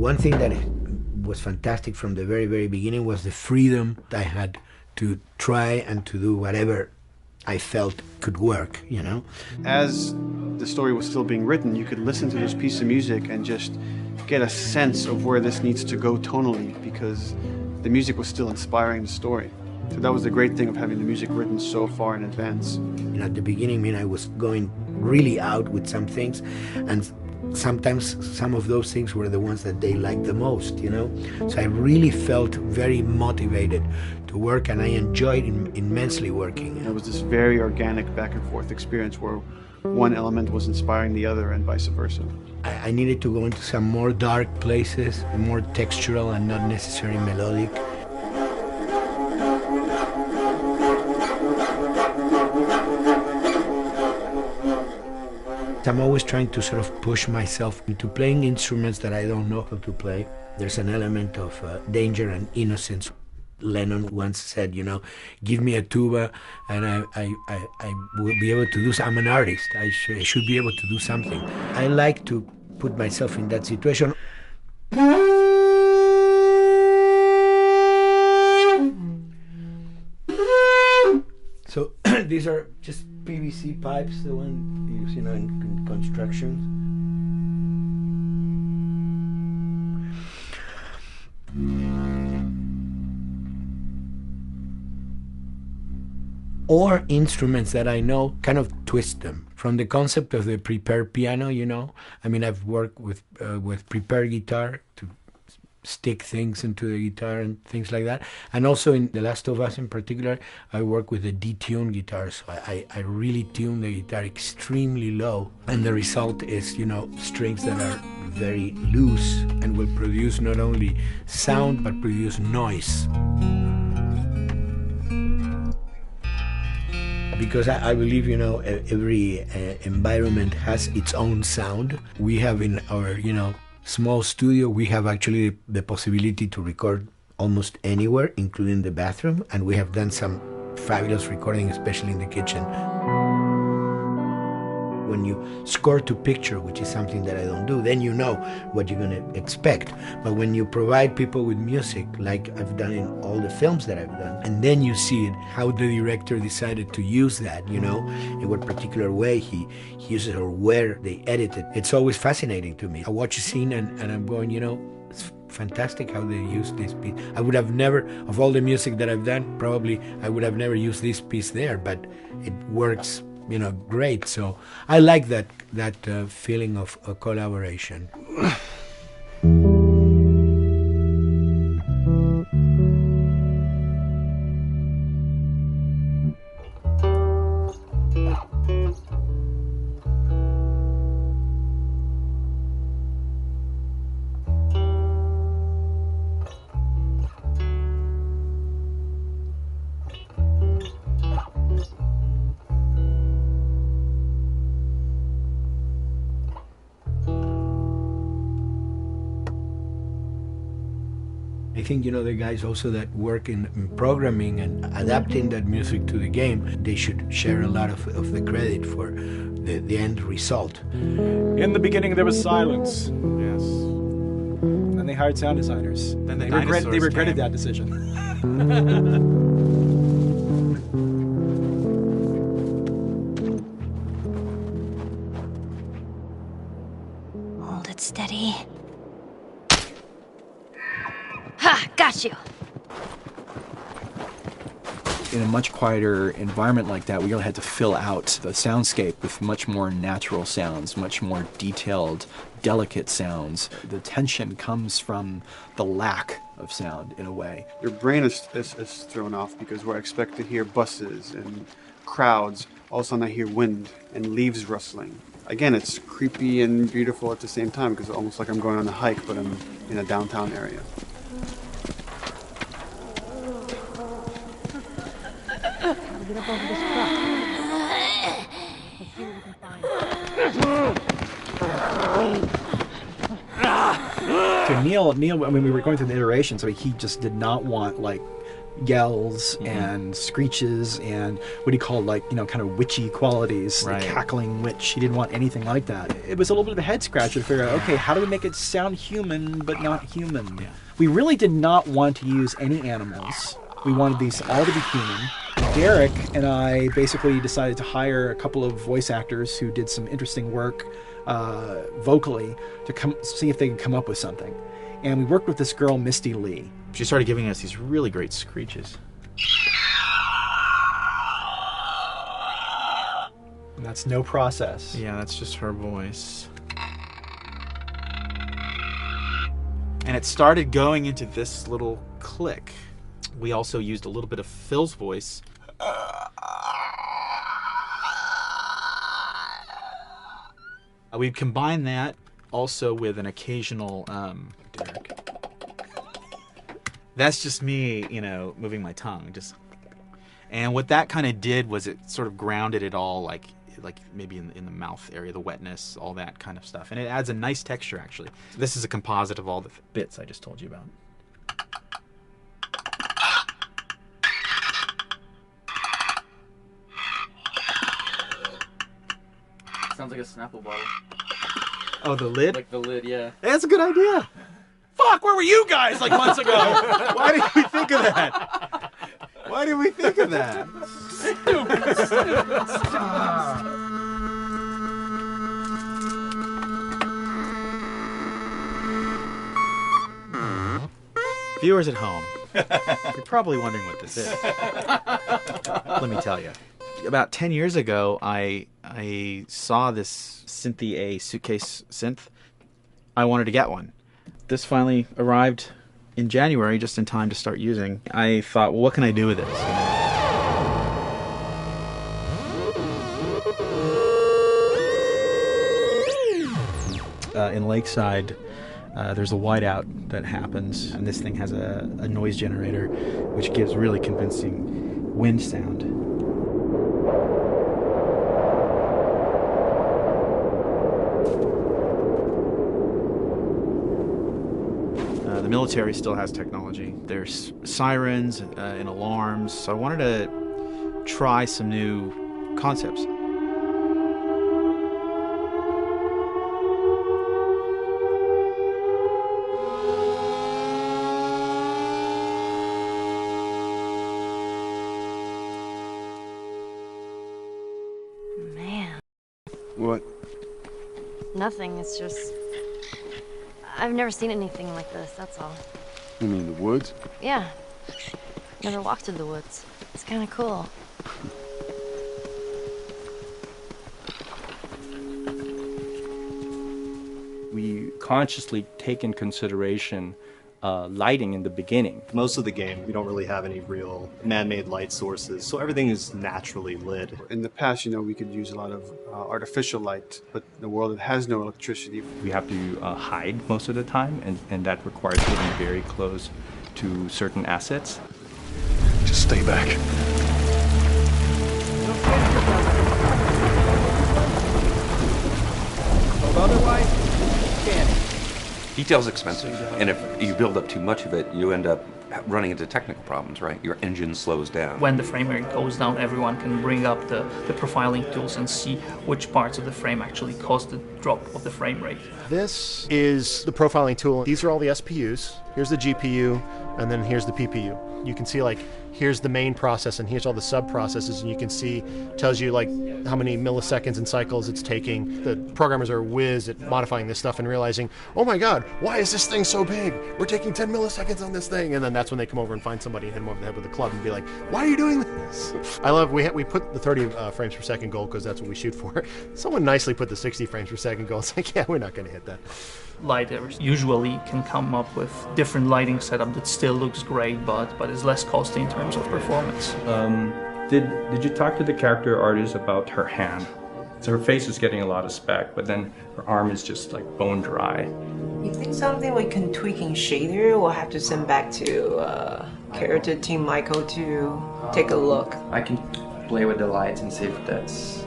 One thing that was fantastic from the very, very beginning was the freedom I had to try and to do whatever I felt could work, you know? As the story was still being written, you could listen to this piece of music and just get a sense of where this needs to go tonally, because the music was still inspiring the story. So that was the great thing of having the music written so far in advance. At the beginning, I mean, I was going really out with some things, and sometimes some of those things were the ones that they liked the most, you know? So I really felt very motivated to work, and I enjoyed immensely working. It was this very organic back and forth experience where one element was inspiring the other and vice versa. I needed to go into some more dark places, more textural and not necessarily melodic. I'm always trying to sort of push myself into playing instruments that I don't know how to play. There's an element of danger and innocence. Lennon once said, you know, give me a tuba and I will be able to do something. I'm an artist. I should be able to do something. I like to put myself in that situation. So these are just PVC pipes, the one you use, you know, in construction. Or instruments that I know, kind of twist them. From the concept of the prepared piano, you know, I mean, I've worked with prepared guitar to stick things into the guitar and things like that. And also in The Last of Us in particular, I work with a detuned guitar. So I really tune the guitar extremely low. And the result is, you know, strings that are very loose and will produce not only sound, but produce noise. Because I believe, you know, every environment has its own sound. We have in our, you know, small studio, we have actually the possibility to record almost anywhere, including the bathroom, and we have done some fabulous recording, especially in the kitchen. When you score to picture, which is something that I don't do, then you know what you're going to expect. But when you provide people with music, like I've done in all the films that I've done, and then you see it, how the director decided to use that, you know, in what particular way he uses it or where they edit it. It's always fascinating to me. I watch a scene and I'm going, you know, it's fantastic how they use this piece. I would have never, of all the music that I've done, probably I would have never used this piece there, but it works, you know, great. So I like that feeling of a collaboration. I think, you know, the guys also that work in programming and adapting that music to the game, they should share a lot of the credit for the end result. In the beginning, there was silence. Yes. Then they hired sound designers. Then they regretted that decision. Hold it steady. Ha! Got you! In a much quieter environment like that, we really had to fill out the soundscape with much more natural sounds, much more detailed, delicate sounds. The tension comes from the lack of sound, in a way. Your brain is thrown off because where I expect to hear buses and crowds, all of a sudden I hear wind and leaves rustling. Again, it's creepy and beautiful at the same time because it's almost like I'm going on a hike, but I'm in a downtown area. Get up over this truck. Let's see what we can find. To Neil, I mean, we were going through the iteration, so he just did not want, like, yells and screeches and what do you call, like, you know, kind of witchy qualities, Right. the cackling witch. He didn't want anything like that. It was a little bit of a head scratcher to figure out, okay, how do we make it sound human but not human? We really did not want to use any animals. We wanted these all to be human. Derek and I basically decided to hire a couple of voice actors who did some interesting work vocally to come see if they could come up with something. And we worked with this girl, Misty Lee. She started giving us these really great screeches. And that's no process. Yeah, that's just her voice. And it started going into this little click. We also used a little bit of Phil's voice. We'd combine that also with an occasional Derek. That's just me, you know, moving my tongue. And what that kind of did was it sort of grounded it all, like maybe in the mouth area, the wetness, all that kind of stuff. And it adds a nice texture, actually. This is a composite of all the bits I just told you about. Sounds like a Snapple bottle. Oh, the lid? Like the lid, yeah. That's a good idea. Fuck, where were you guys like months ago? Why did we think of that? Why did we think of that? Viewers at home, you're probably wondering what this is. Let me tell you. About 10 years ago, I saw this Synthi A suitcase synth. I wanted to get one. This finally arrived in January, just in time to start using. I thought, well, what can I do with this? In Lakeside, there's a whiteout that happens, and this thing has a noise generator, which gives really convincing wind sound. The military still has technology. There's sirens and alarms, so I wanted to try some new concepts. Man. What? Nothing. It's just. I've never seen anything like this, that's all. You mean the woods? Yeah. Never walked through the woods. It's kind of cool. We consciously take in consideration lighting in the beginning. Most of the game, we don't really have any real man-made light sources, so everything is naturally lit. In the past, you know, we could use a lot of artificial light, but in a world that has no electricity. We have to hide most of the time, and that requires getting very close to certain assets. Just stay back. Otherwise, can't. Detail's expensive, and if you build up too much of it, you end up running into technical problems, right? Your engine slows down. When the frame rate goes down, everyone can bring up the profiling tools and see which parts of the frame actually cause the drop of the frame rate. This is the profiling tool. These are all the SPUs. Here's the GPU, and then here's the PPU. You can see, like, here's the main process and here's all the sub-processes, and you can see, tells you like how many milliseconds and cycles it's taking. The programmers are whiz at modifying this stuff and realizing, oh my god, why is this thing so big? We're taking 10 milliseconds on this thing. And then that's when they come over and find somebody and hit them over the head with a club and be like, why are you doing this? I love, we put the 30 frames per second goal because that's what we shoot for. Someone nicely put the 60 frames per second goal. It's like, yeah, we're not going to hit that. Lighters usually can come up with different lighting setup that still looks great, but is less costly in terms of performance. Did you talk to the character artist about her hand? So her face is getting a lot of spec, but then her arm is just like bone dry. You think something we can tweak in shader? We'll have to send back to character team Michael to take a look. I can play with the lights and see if that's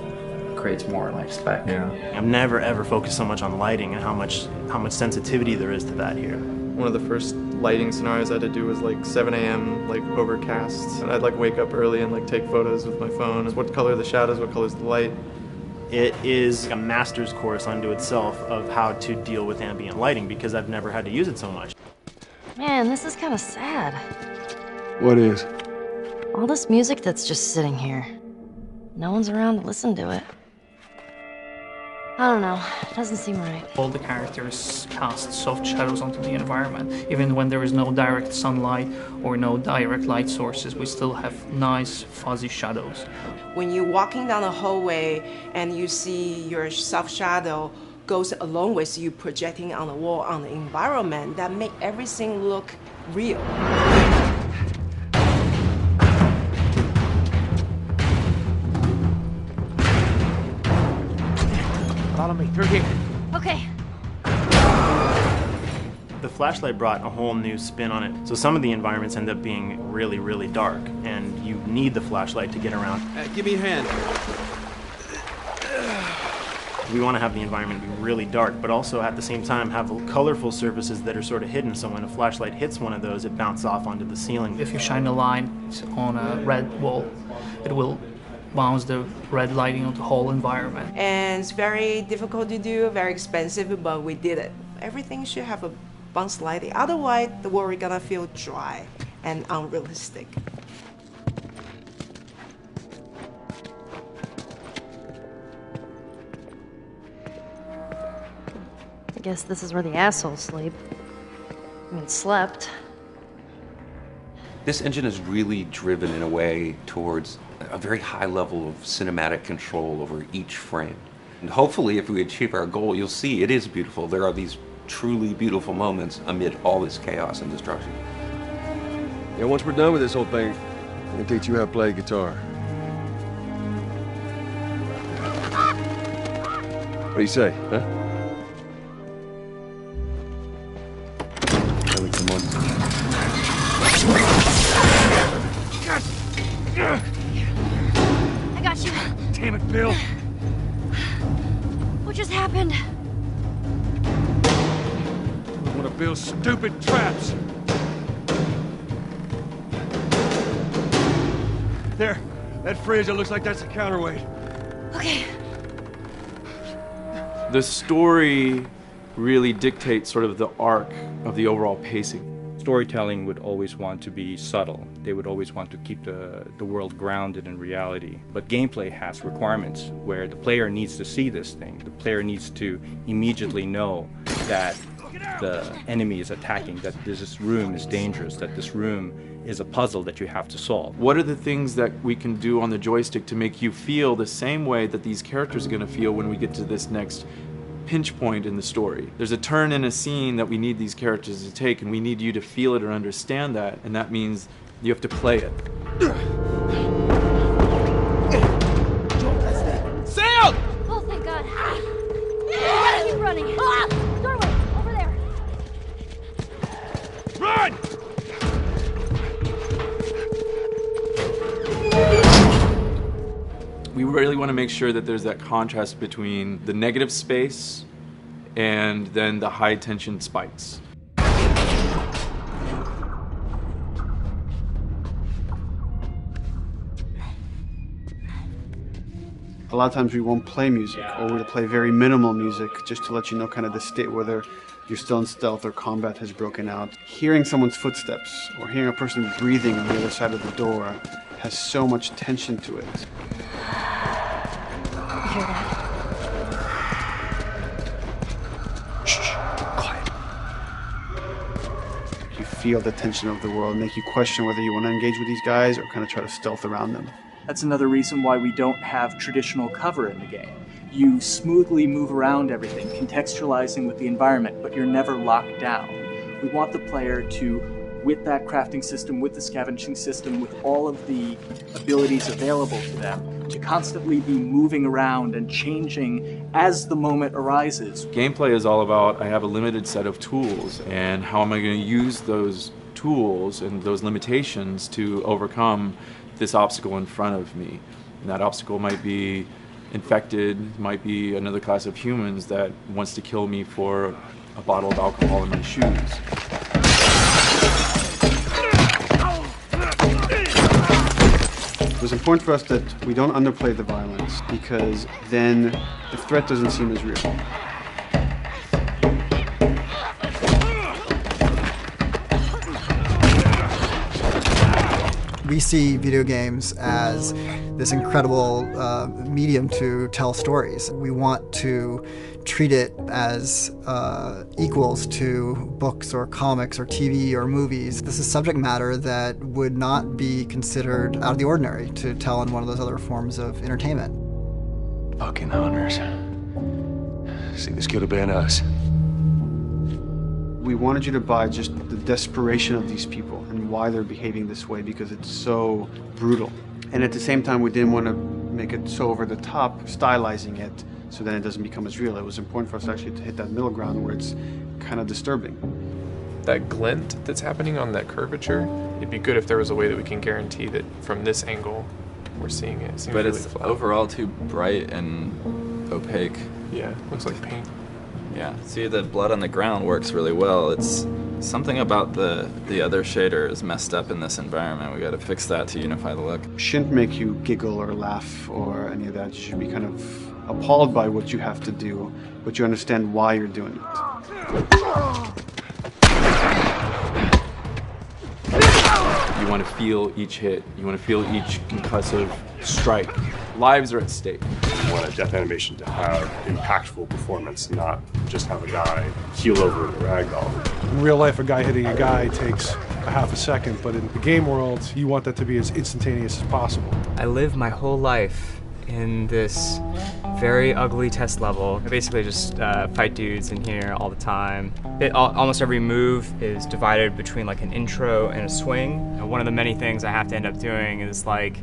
creates more like spec. Yeah. I've never ever focused so much on lighting and how much sensitivity there is to that here. One of the first lighting scenarios I had to do was like 7 a.m. like overcast, and I'd like wake up early and like take photos with my phone. What color are the shadows? What color is the light? It is a master's course unto itself of how to deal with ambient lighting because I've never had to use it so much. Man, this is kind of sad. What is? All this music that's just sitting here. No one's around to listen to it. I don't know. It doesn't seem right. All the characters cast soft shadows onto the environment. Even when there is no direct sunlight or no direct light sources, we still have nice fuzzy shadows. When you're walking down the hallway and you see your soft shadow goes along with you projecting on the wall on the environment, that make everything look real. Follow me through here. Okay. The flashlight brought a whole new spin on it. So some of the environments end up being really, really dark, and you need the flashlight to get around. Give me your hand. We want to have the environment be really dark, but also at the same time have colorful surfaces that are sort of hidden, so when a flashlight hits one of those, it bounces off onto the ceiling. If you shine a light on a red wall, it will bounce the red lighting of the whole environment. And it's very difficult to do, very expensive, but we did it. Everything should have a bounce lighting. Otherwise, the world is gonna feel dry and unrealistic. I guess this is where the assholes sleep. I mean, slept. This engine is really driven in a way towards a very high level of cinematic control over each frame. And hopefully, if we achieve our goal, you'll see it is beautiful. There are these truly beautiful moments amid all this chaos and destruction. Yeah, once we're done with this whole thing, I'm gonna teach you how to play guitar. What do you say, huh? Ellie, come on. I got you. Damn it, Bill. What just happened? One of Bill's stupid traps. There, that fridge, it looks like that's a counterweight. Okay. The story really dictates sort of the arc of the overall pacing. Storytelling would always want to be subtle. They would always want to keep the world grounded in reality. But gameplay has requirements where the player needs to see this thing. The player needs to immediately know that the enemy is attacking, that this room is dangerous, that this room is a puzzle that you have to solve. What are the things that we can do on the joystick to make you feel the same way that these characters are going to feel when we get to this next pinch point in the story? There's a turn in a scene that we need these characters to take, and we need you to feel it or understand that, and that means you have to play it. Sailed! Oh, thank God. Gotta keep running. Ah! Doorway, over there. Run! We really want to make sure that there's that contrast between the negative space and then the high tension spikes. A lot of times we won't play music, or we'll play very minimal music just to let you know kind of the state, whether you're still in stealth or combat has broken out. Hearing someone's footsteps or hearing a person breathing on the other side of the door has so much tension to it. You hear that? You feel the tension of the world, make you question whether you want to engage with these guys or kind of try to stealth around them. That's another reason why we don't have traditional cover in the game. You smoothly move around everything, contextualizing with the environment, but you're never locked down. We want the player to, with that crafting system, with the scavenging system, with all of the abilities available to them, to constantly be moving around and changing as the moment arises. Gameplay is all about, I have a limited set of tools, and how am I going to use those tools and those limitations to overcome this obstacle in front of me. And that obstacle might be infected, might be another class of humans that wants to kill me for a bottle of alcohol in my shoes. was important for us that we don't underplay the violence, because then the threat doesn't seem as real. We see video games as this incredible medium to tell stories. We want to treat it as equals to books or comics or TV or movies. This is subject matter that would not be considered out of the ordinary to tell in one of those other forms of entertainment. Fucking hunters. See, this could have been us. We wanted you to buy just the desperation of these people and why they're behaving this way, because it's so brutal. And at the same time, we didn't want to make it so over the top, stylizing it, so then it doesn't become as real. It was important for us actually to hit that middle ground where it's kind of disturbing. That glint that's happening on that curvature, it'd be good if there was a way that we can guarantee that from this angle, we're seeing it. It seems but really it's flat. Overall too bright and opaque. Yeah, looks like paint. Yeah, see, the blood on the ground works really well. It's something about the other shader is messed up in this environment. We got to fix that to unify the look. Shouldn't make you giggle or laugh or any of that. You should be kind of appalled by what you have to do, but you understand why you're doing it. You want to feel each hit. You want to feel each concussive strike. Lives are at stake. We want a death animation to have impactful performance, not just have a guy keel over in a ragdoll. In real life, a guy hitting a guy takes a half a second, but in the game world, you want that to be as instantaneous as possible. I lived my whole life in this very ugly test level. I basically just fight dudes in here all the time. Almost every move is divided between like an intro and a swing. And one of the many things I have to end up doing is like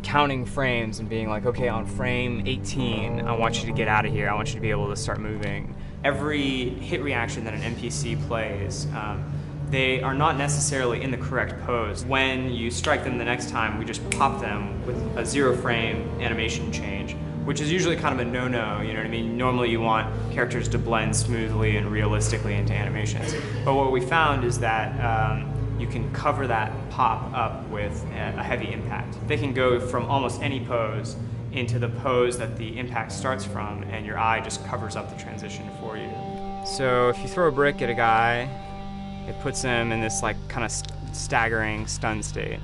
counting frames and being like, okay, on frame 18, I want you to get out of here. I want you to be able to start moving. Every hit reaction that an NPC plays, they are not necessarily in the correct pose. When you strike them the next time, we just pop them with a 0 frame animation change, which is usually kind of a no-no, you know what I mean? Normally you want characters to blend smoothly and realistically into animations. But what we found is that you can cover that pop up with a heavy impact. They can go from almost any pose into the pose that the impact starts from, and your eye just covers up the transition for you. So if you throw a brick at a guy, it puts him in this like kind of staggering stun state.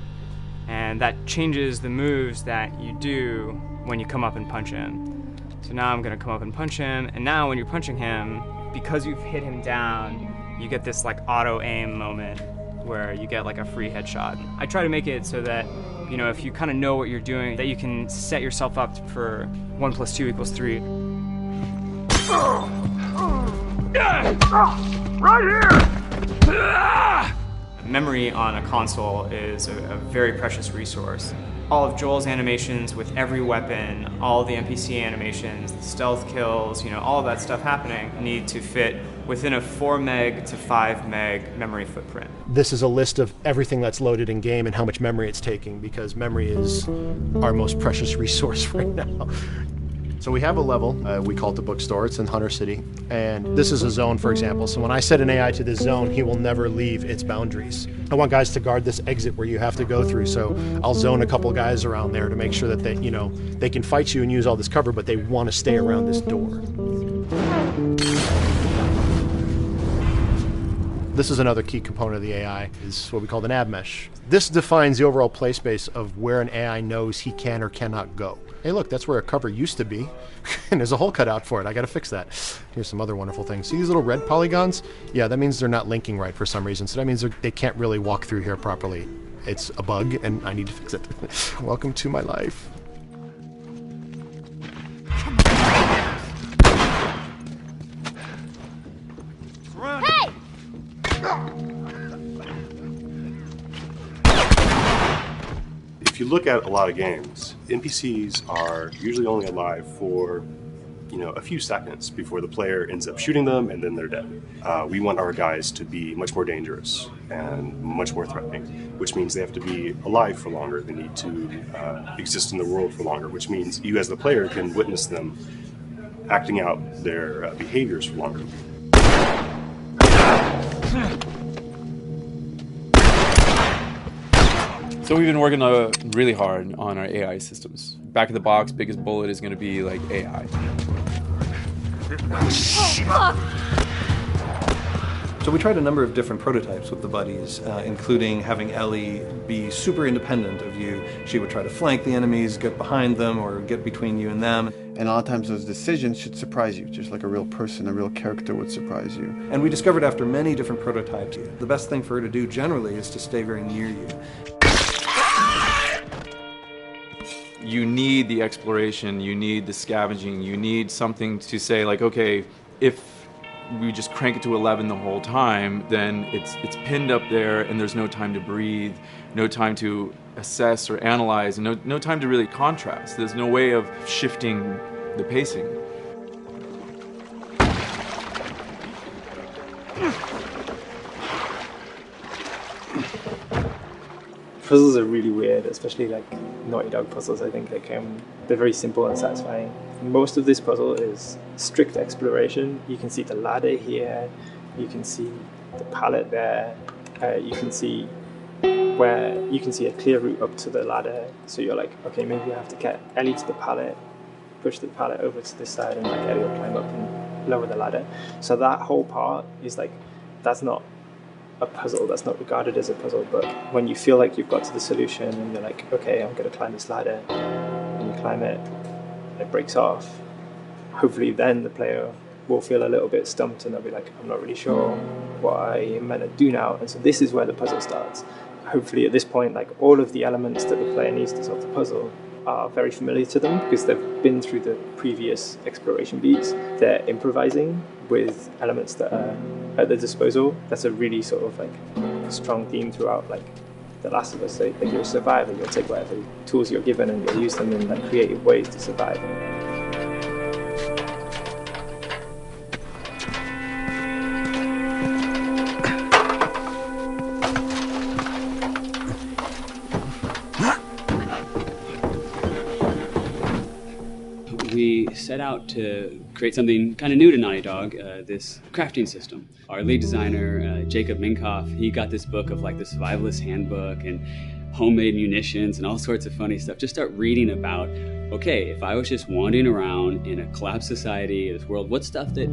And that changes the moves that you do when you come up and punch him. So now I'm gonna come up and punch him, and now when you're punching him, because you've hit him down, you get this like auto aim moment where you get like a free headshot. I try to make it so that, you know, if you kind of know what you're doing, that you can set yourself up for 1 + 2 = 3. Right here! Memory on a console is a very precious resource. All of Joel's animations with every weapon, all the NPC animations, the stealth kills, you know, all of that stuff happening need to fit within a 4 meg to 5 meg memory footprint. This is a list of everything that's loaded in game and how much memory it's taking, because memory is our most precious resource right now. So we have a level, we call it the bookstore, it's in Hunter City, and this is a zone, for example. So when I set an AI to this zone, he will never leave its boundaries. I want guys to guard this exit where you have to go through, so I'll zone a couple guys around there to make sure that they, you know, they can fight you and use all this cover, but they want to stay around this door. This is another key component of the AI, is what we call the nav mesh. This defines the overall play space of where an AI knows he can or cannot go. Hey look, that's where a cover used to be, and there's a hole cut out for it. I gotta fix that. Here's some other wonderful things. See these little red polygons? Yeah, that means they're not linking right for some reason, so that means they can't really walk through here properly. It's a bug, and I need to fix it. Welcome to my life. Hey! If you look at a lot of games, NPCs are usually only alive for, you know, a few seconds before the player ends up shooting them and then they're dead. We want our guys to be much more dangerous and much more threatening, which means they have to be alive for longer. They need to exist in the world for longer, which means you as the player can witness them acting out their behaviors for longer. So we've been working really hard on our AI systems. Back of the box, biggest bullet is going to be like AI. So we tried a number of different prototypes with the buddies, including having Ellie be super independent of you. She would try to flank the enemies, get behind them, or get between you and them. And a lot of times those decisions should surprise you, just like a real person, a real character would surprise you. And we discovered after many different prototypes, the best thing for her to do generally is to stay very near you. You need the exploration, you need the scavenging, you need something to say like, okay, if we just crank it to 11 the whole time, then it's pinned up there and there's no time to breathe, no time to assess or analyze, and no time to really contrast. There's no way of shifting the pacing. Puzzles are really weird, especially like Naughty Dog puzzles. I think they're very simple and satisfying. Most of this puzzle is strict exploration. You can see the ladder here, you can see the pallet there, you can see a clear route up to the ladder. So you're like, okay, maybe I have to get Ellie to the pallet, push the pallet over to this side, and like Ellie will climb up and lower the ladder. So that whole part is like, that's not a puzzle, that's not regarded as a puzzle, but when you feel like you've got to the solution and you're like, okay, I'm going to climb this ladder, and you climb it, and it breaks off, hopefully then the player will feel a little bit stumped and they'll be like, I'm not really sure what I am meant to do now. And so this is where the puzzle starts. Hopefully at this point, like all of the elements that the player needs to solve the puzzle are very familiar to them because they've been through the previous exploration beats. They're improvising with elements that are at their disposal. That's a really sort of like strong theme throughout like The Last of Us. So, like you're a survivor, you'll take whatever tools you're given and you'll use them in like creative ways to survive. We set out to create something kind of new to Naughty Dog, this crafting system. Our lead designer, Jacob Minkoff, he got this book of like the survivalist handbook and homemade munitions and all sorts of funny stuff. Just start reading about, okay, if I was just wandering around in a collapsed society, this world, what stuff that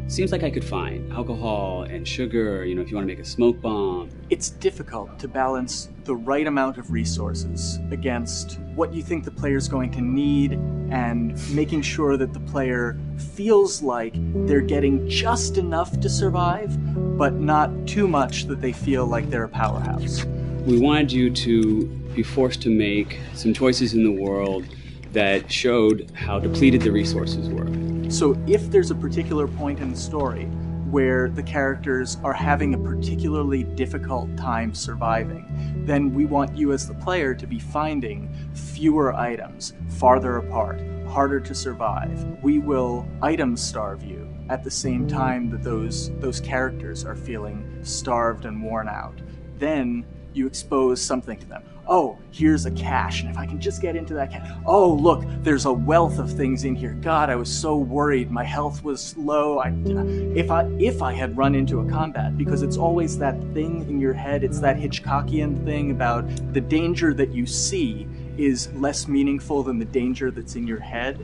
seems like I could find? Alcohol and sugar, you know, if you want to make a smoke bomb. It's difficult to balance the right amount of resources against what you think the player's going to need and making sure that the player feels like they're getting just enough to survive, but not too much that they feel like they're a powerhouse. We wanted you to be forced to make some choices in the world that showed how depleted the resources were. So if there's a particular point in the story where the characters are having a particularly difficult time surviving, then we want you as the player to be finding fewer items, farther apart, harder to survive. We will item starve you at the same time that those characters are feeling starved and worn out. Then you expose something to them. Oh, here's a cache, and if I can just get into that cache. Oh, look, there's a wealth of things in here. God, I was so worried. My health was low. If I had run into a combat, because it's always that thing in your head, it's that Hitchcockian thing about the danger that you see is less meaningful than the danger that's in your head.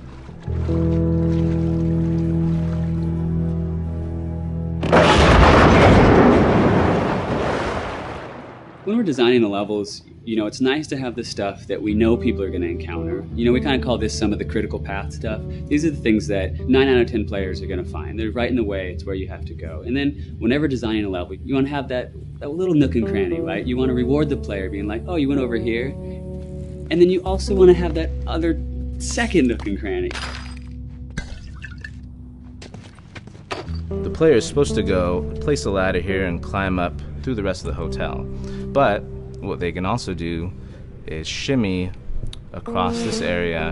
When we're designing the levels, you know, it's nice to have the stuff that we know people are going to encounter. You know, we kind of call this some of the critical path stuff. These are the things that 9 out of 10 players are going to find. They're right in the way. It's where you have to go. And then whenever designing a level, you want to have that little nook and cranny, right? You want to reward the player being like, oh, you went over here. And then you also want to have that other second nook and cranny. The player is supposed to go place a ladder here and climb up through the rest of the hotel. But what they can also do is shimmy across this area,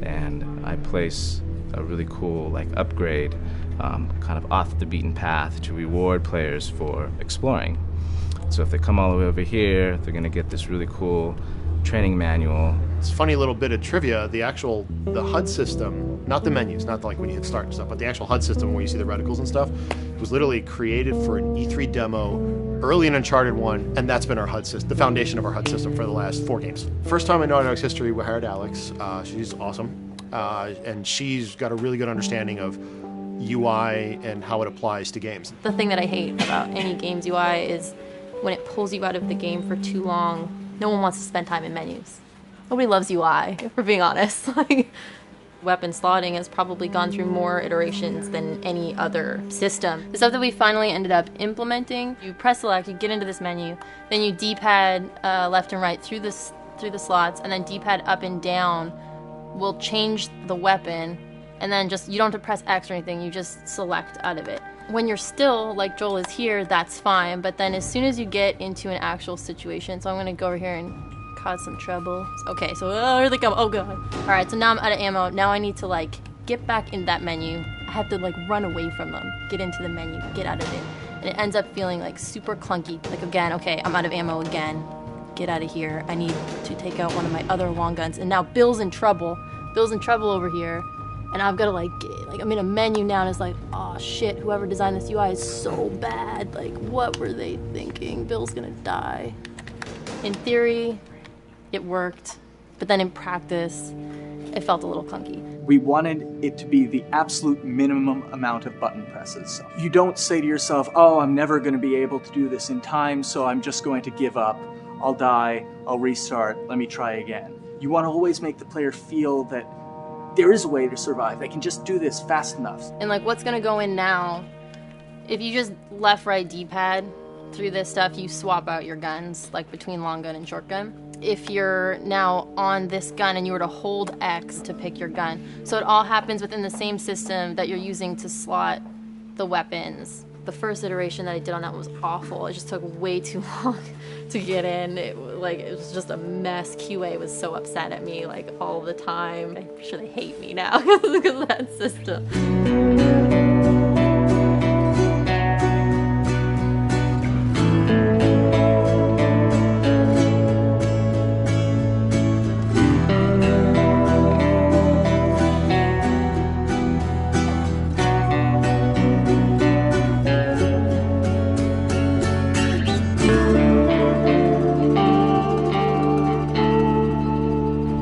and I place a really cool like upgrade kind of off the beaten path to reward players for exploring. So if they come all the way over here, they're going to get this really cool training manual. It's a funny little bit of trivia. The HUD system, not the menus, not like when you hit start and stuff, but the actual HUD system where you see the reticles and stuff, was literally created for an E3 demo early in Uncharted 1, and that's been our HUD system, the foundation of our HUD system for the last 4 games. First time in Naughty Dog's history, we hired Alex. She's awesome, and she's got a really good understanding of UI and how it applies to games. The thing that I hate about any game's UI is when it pulls you out of the game for too long, no one wants to spend time in menus. Nobody loves UI, if we're being honest. Like, weapon slotting has probably gone through more iterations than any other system. The stuff that we finally ended up implementing, you press select, you get into this menu, then you D-pad left and right through the slots, and then D-pad up and down will change the weapon, and then just, you don't have to press X or anything, you just select out of it. When you're still, like Joel is here, that's fine, but then as soon as you get into an actual situation, so I'm gonna go over here and cause some trouble. Okay, so here they come. Oh god. Alright, so now I'm out of ammo. Now I need to like get back in that menu. I have to like run away from them, get into the menu, get out of it. And it ends up feeling like super clunky. Like again, okay, I'm out of ammo again. Get out of here. I need to take out one of my other long guns. And now Bill's in trouble. Bill's in trouble over here. And I've got to like I'm in a menu now and it's like, oh shit, whoever designed this UI is so bad. Like, what were they thinking? Bill's gonna die. In theory, it worked, but then in practice, it felt a little clunky. We wanted it to be the absolute minimum amount of button presses. You don't say to yourself, oh, I'm never going to be able to do this in time, so I'm just going to give up. I'll die, I'll restart, let me try again. You want to always make the player feel that there is a way to survive. They can just do this fast enough. And like what's gonna go in now, if you just left, right, D-pad through this stuff, you swap out your guns, like between long gun and short gun. If you're now on this gun and you were to hold X to pick your gun. So it all happens within the same system that you're using to slot the weapons. The first iteration that I did on that was awful. It just took way too long to get in. It was just a mess. QA was so upset at me like all the time. I'm sure they hate me now because of that system.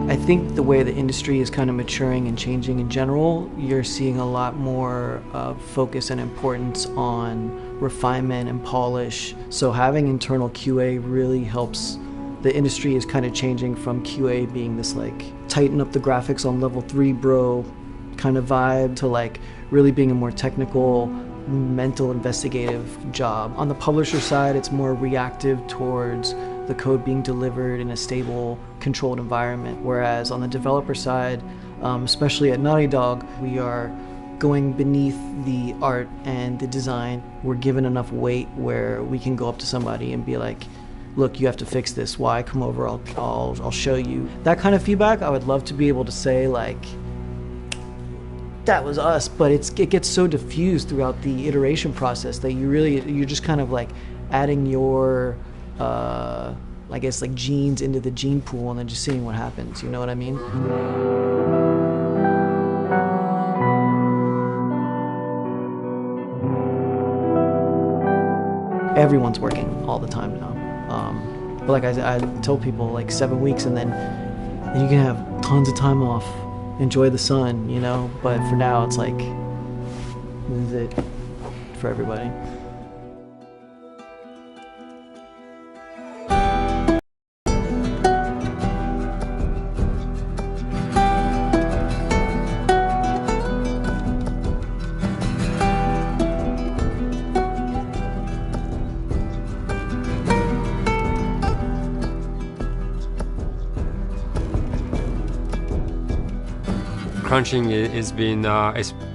I think the way the industry is kind of maturing and changing in general, you're seeing a lot more focus and importance on refinement and polish. So having internal QA really helps. The industry is kind of changing from QA being this like tighten up the graphics on level 3 bro kind of vibe to like really being a more technical, mental investigative job. On the publisher side, it's more reactive towards the code being delivered in a stable, controlled environment. Whereas on the developer side, especially at Naughty Dog, we are going beneath the art and the design. We're given enough weight where we can go up to somebody and be like, look, you have to fix this. Why? Come over, I'll show you. That kind of feedback, I would love to be able to say like, that was us, but it gets so diffused throughout the iteration process that you're just kind of like adding your I guess like genes into the gene pool and then just seeing what happens, you know what I mean? Everyone's working all the time now. But like I tell people, like 7 weeks and then you can have tons of time off, enjoy the sun, you know? But for now it's like, this is it for everybody. Crunching is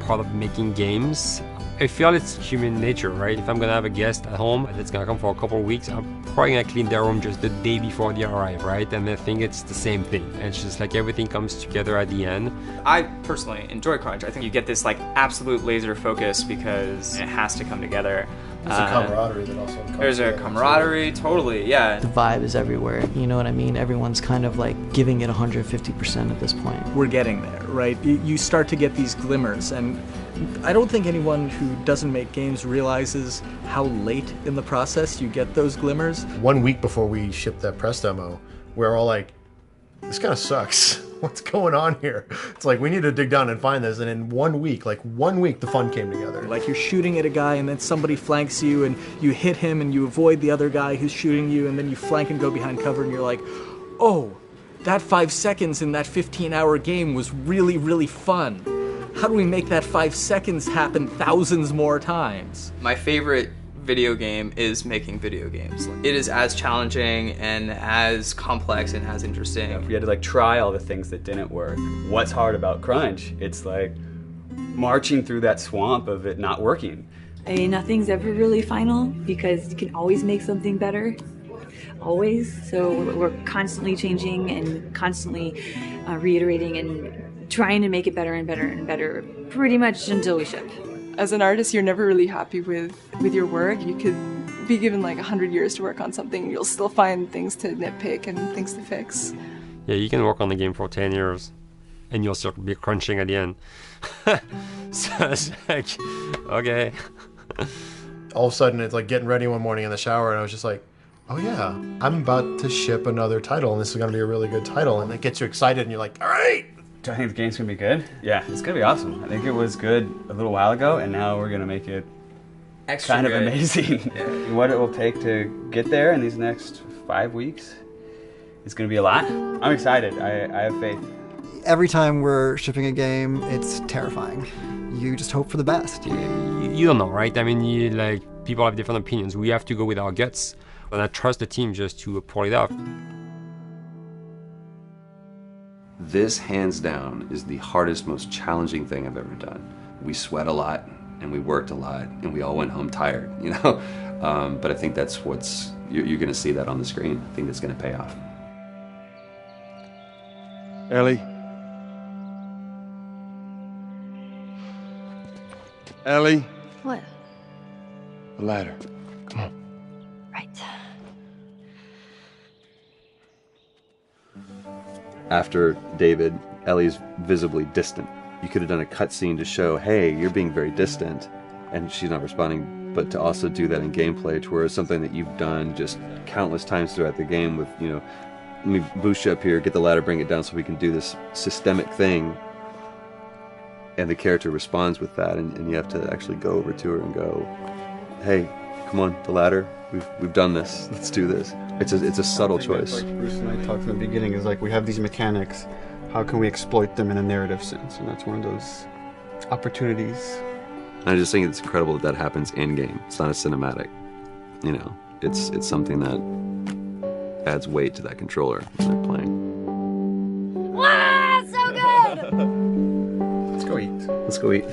part of making games. I feel it's human nature, right? If I'm gonna have a guest at home that's gonna come for a couple of weeks, I'm probably gonna clean their room just the day before they arrive, right? And I think it's the same thing. And it's just like everything comes together at the end. I personally enjoy Crunch. I think you get this like absolute laser focus because it has to come together. There's a camaraderie that also comes There's a together, camaraderie, totally, yeah. The vibe is everywhere, you know what I mean? Everyone's kind of like giving it 150% at this point. We're getting there, right? You start to get these glimmers, and I don't think anyone who doesn't make games realizes how late in the process you get those glimmers. 1 week before we shipped that press demo, we're all like, this kind of sucks. What's going on here? It's like, we need to dig down and find this. And in 1 week, the fun came together. Like you're shooting at a guy and then somebody flanks you and you hit him and you avoid the other guy who's shooting you, and then you flank and go behind cover and you're like, oh, that 5 seconds in that 15-hour game was really, really fun. How do we make that 5 seconds happen thousands more times? My favorite video game is making video games. It is as challenging and as complex and as interesting. If we had to like try all the things that didn't work, what's hard about Crunch? It's like marching through that swamp of it not working. I mean, nothing's ever really final because you can always make something better. Always. So we're constantly changing and constantly reiterating and trying to make it better and better and better pretty much until we ship. As an artist, you're never really happy with your work. You could be given like 100 years to work on something, you'll still find things to nitpick and things to fix. Yeah, you can work on the game for 10 years and you'll still be crunching at the end. So it's like, okay. All of a sudden, it's like getting ready one morning in the shower, and I was just like, oh yeah, I'm about to ship another title, and this is going to be a really good title, and it gets you excited, and you're like, all right. Do I think the game's gonna be good? Yeah, it's gonna be awesome. I think it was good a little while ago, and now we're gonna make it extra kind of good. Amazing. Yeah. What it will take to get there in these next 5 weeks is gonna be a lot. I'm excited. I have faith. Every time we're shipping a game, it's terrifying. You just hope for the best. You don't know, right? I mean, people have different opinions. We have to go with our guts, and I trust the team just to pull it off. This, hands down, is the hardest, most challenging thing I've ever done. We sweat a lot, and we worked a lot, and we all went home tired, you know? But I think that's you're gonna see that on the screen. I think that's gonna pay off. Ellie? Ellie? What? The ladder. Come on. Right. After David, Ellie's visibly distant. You could have done a cutscene to show, hey, you're being very distant, and she's not responding, but to also do that in gameplay, to where it's something that you've done just countless times throughout the game with, you know, let me boost you up here, get the ladder, bring it down so we can do this systemic thing, and the character responds with that, and you have to actually go over to her and go, hey, come on, the ladder, we've done this, let's do this. It's a subtle choice. Like Bruce and I talked in the beginning, is like we have these mechanics, how can we exploit them in a narrative sense? And that's one of those opportunities. I just think it's incredible that happens in-game. It's not a cinematic, you know, it's something that adds weight to that controller when they're playing. Wow, so good! Let's go eat. Let's go eat.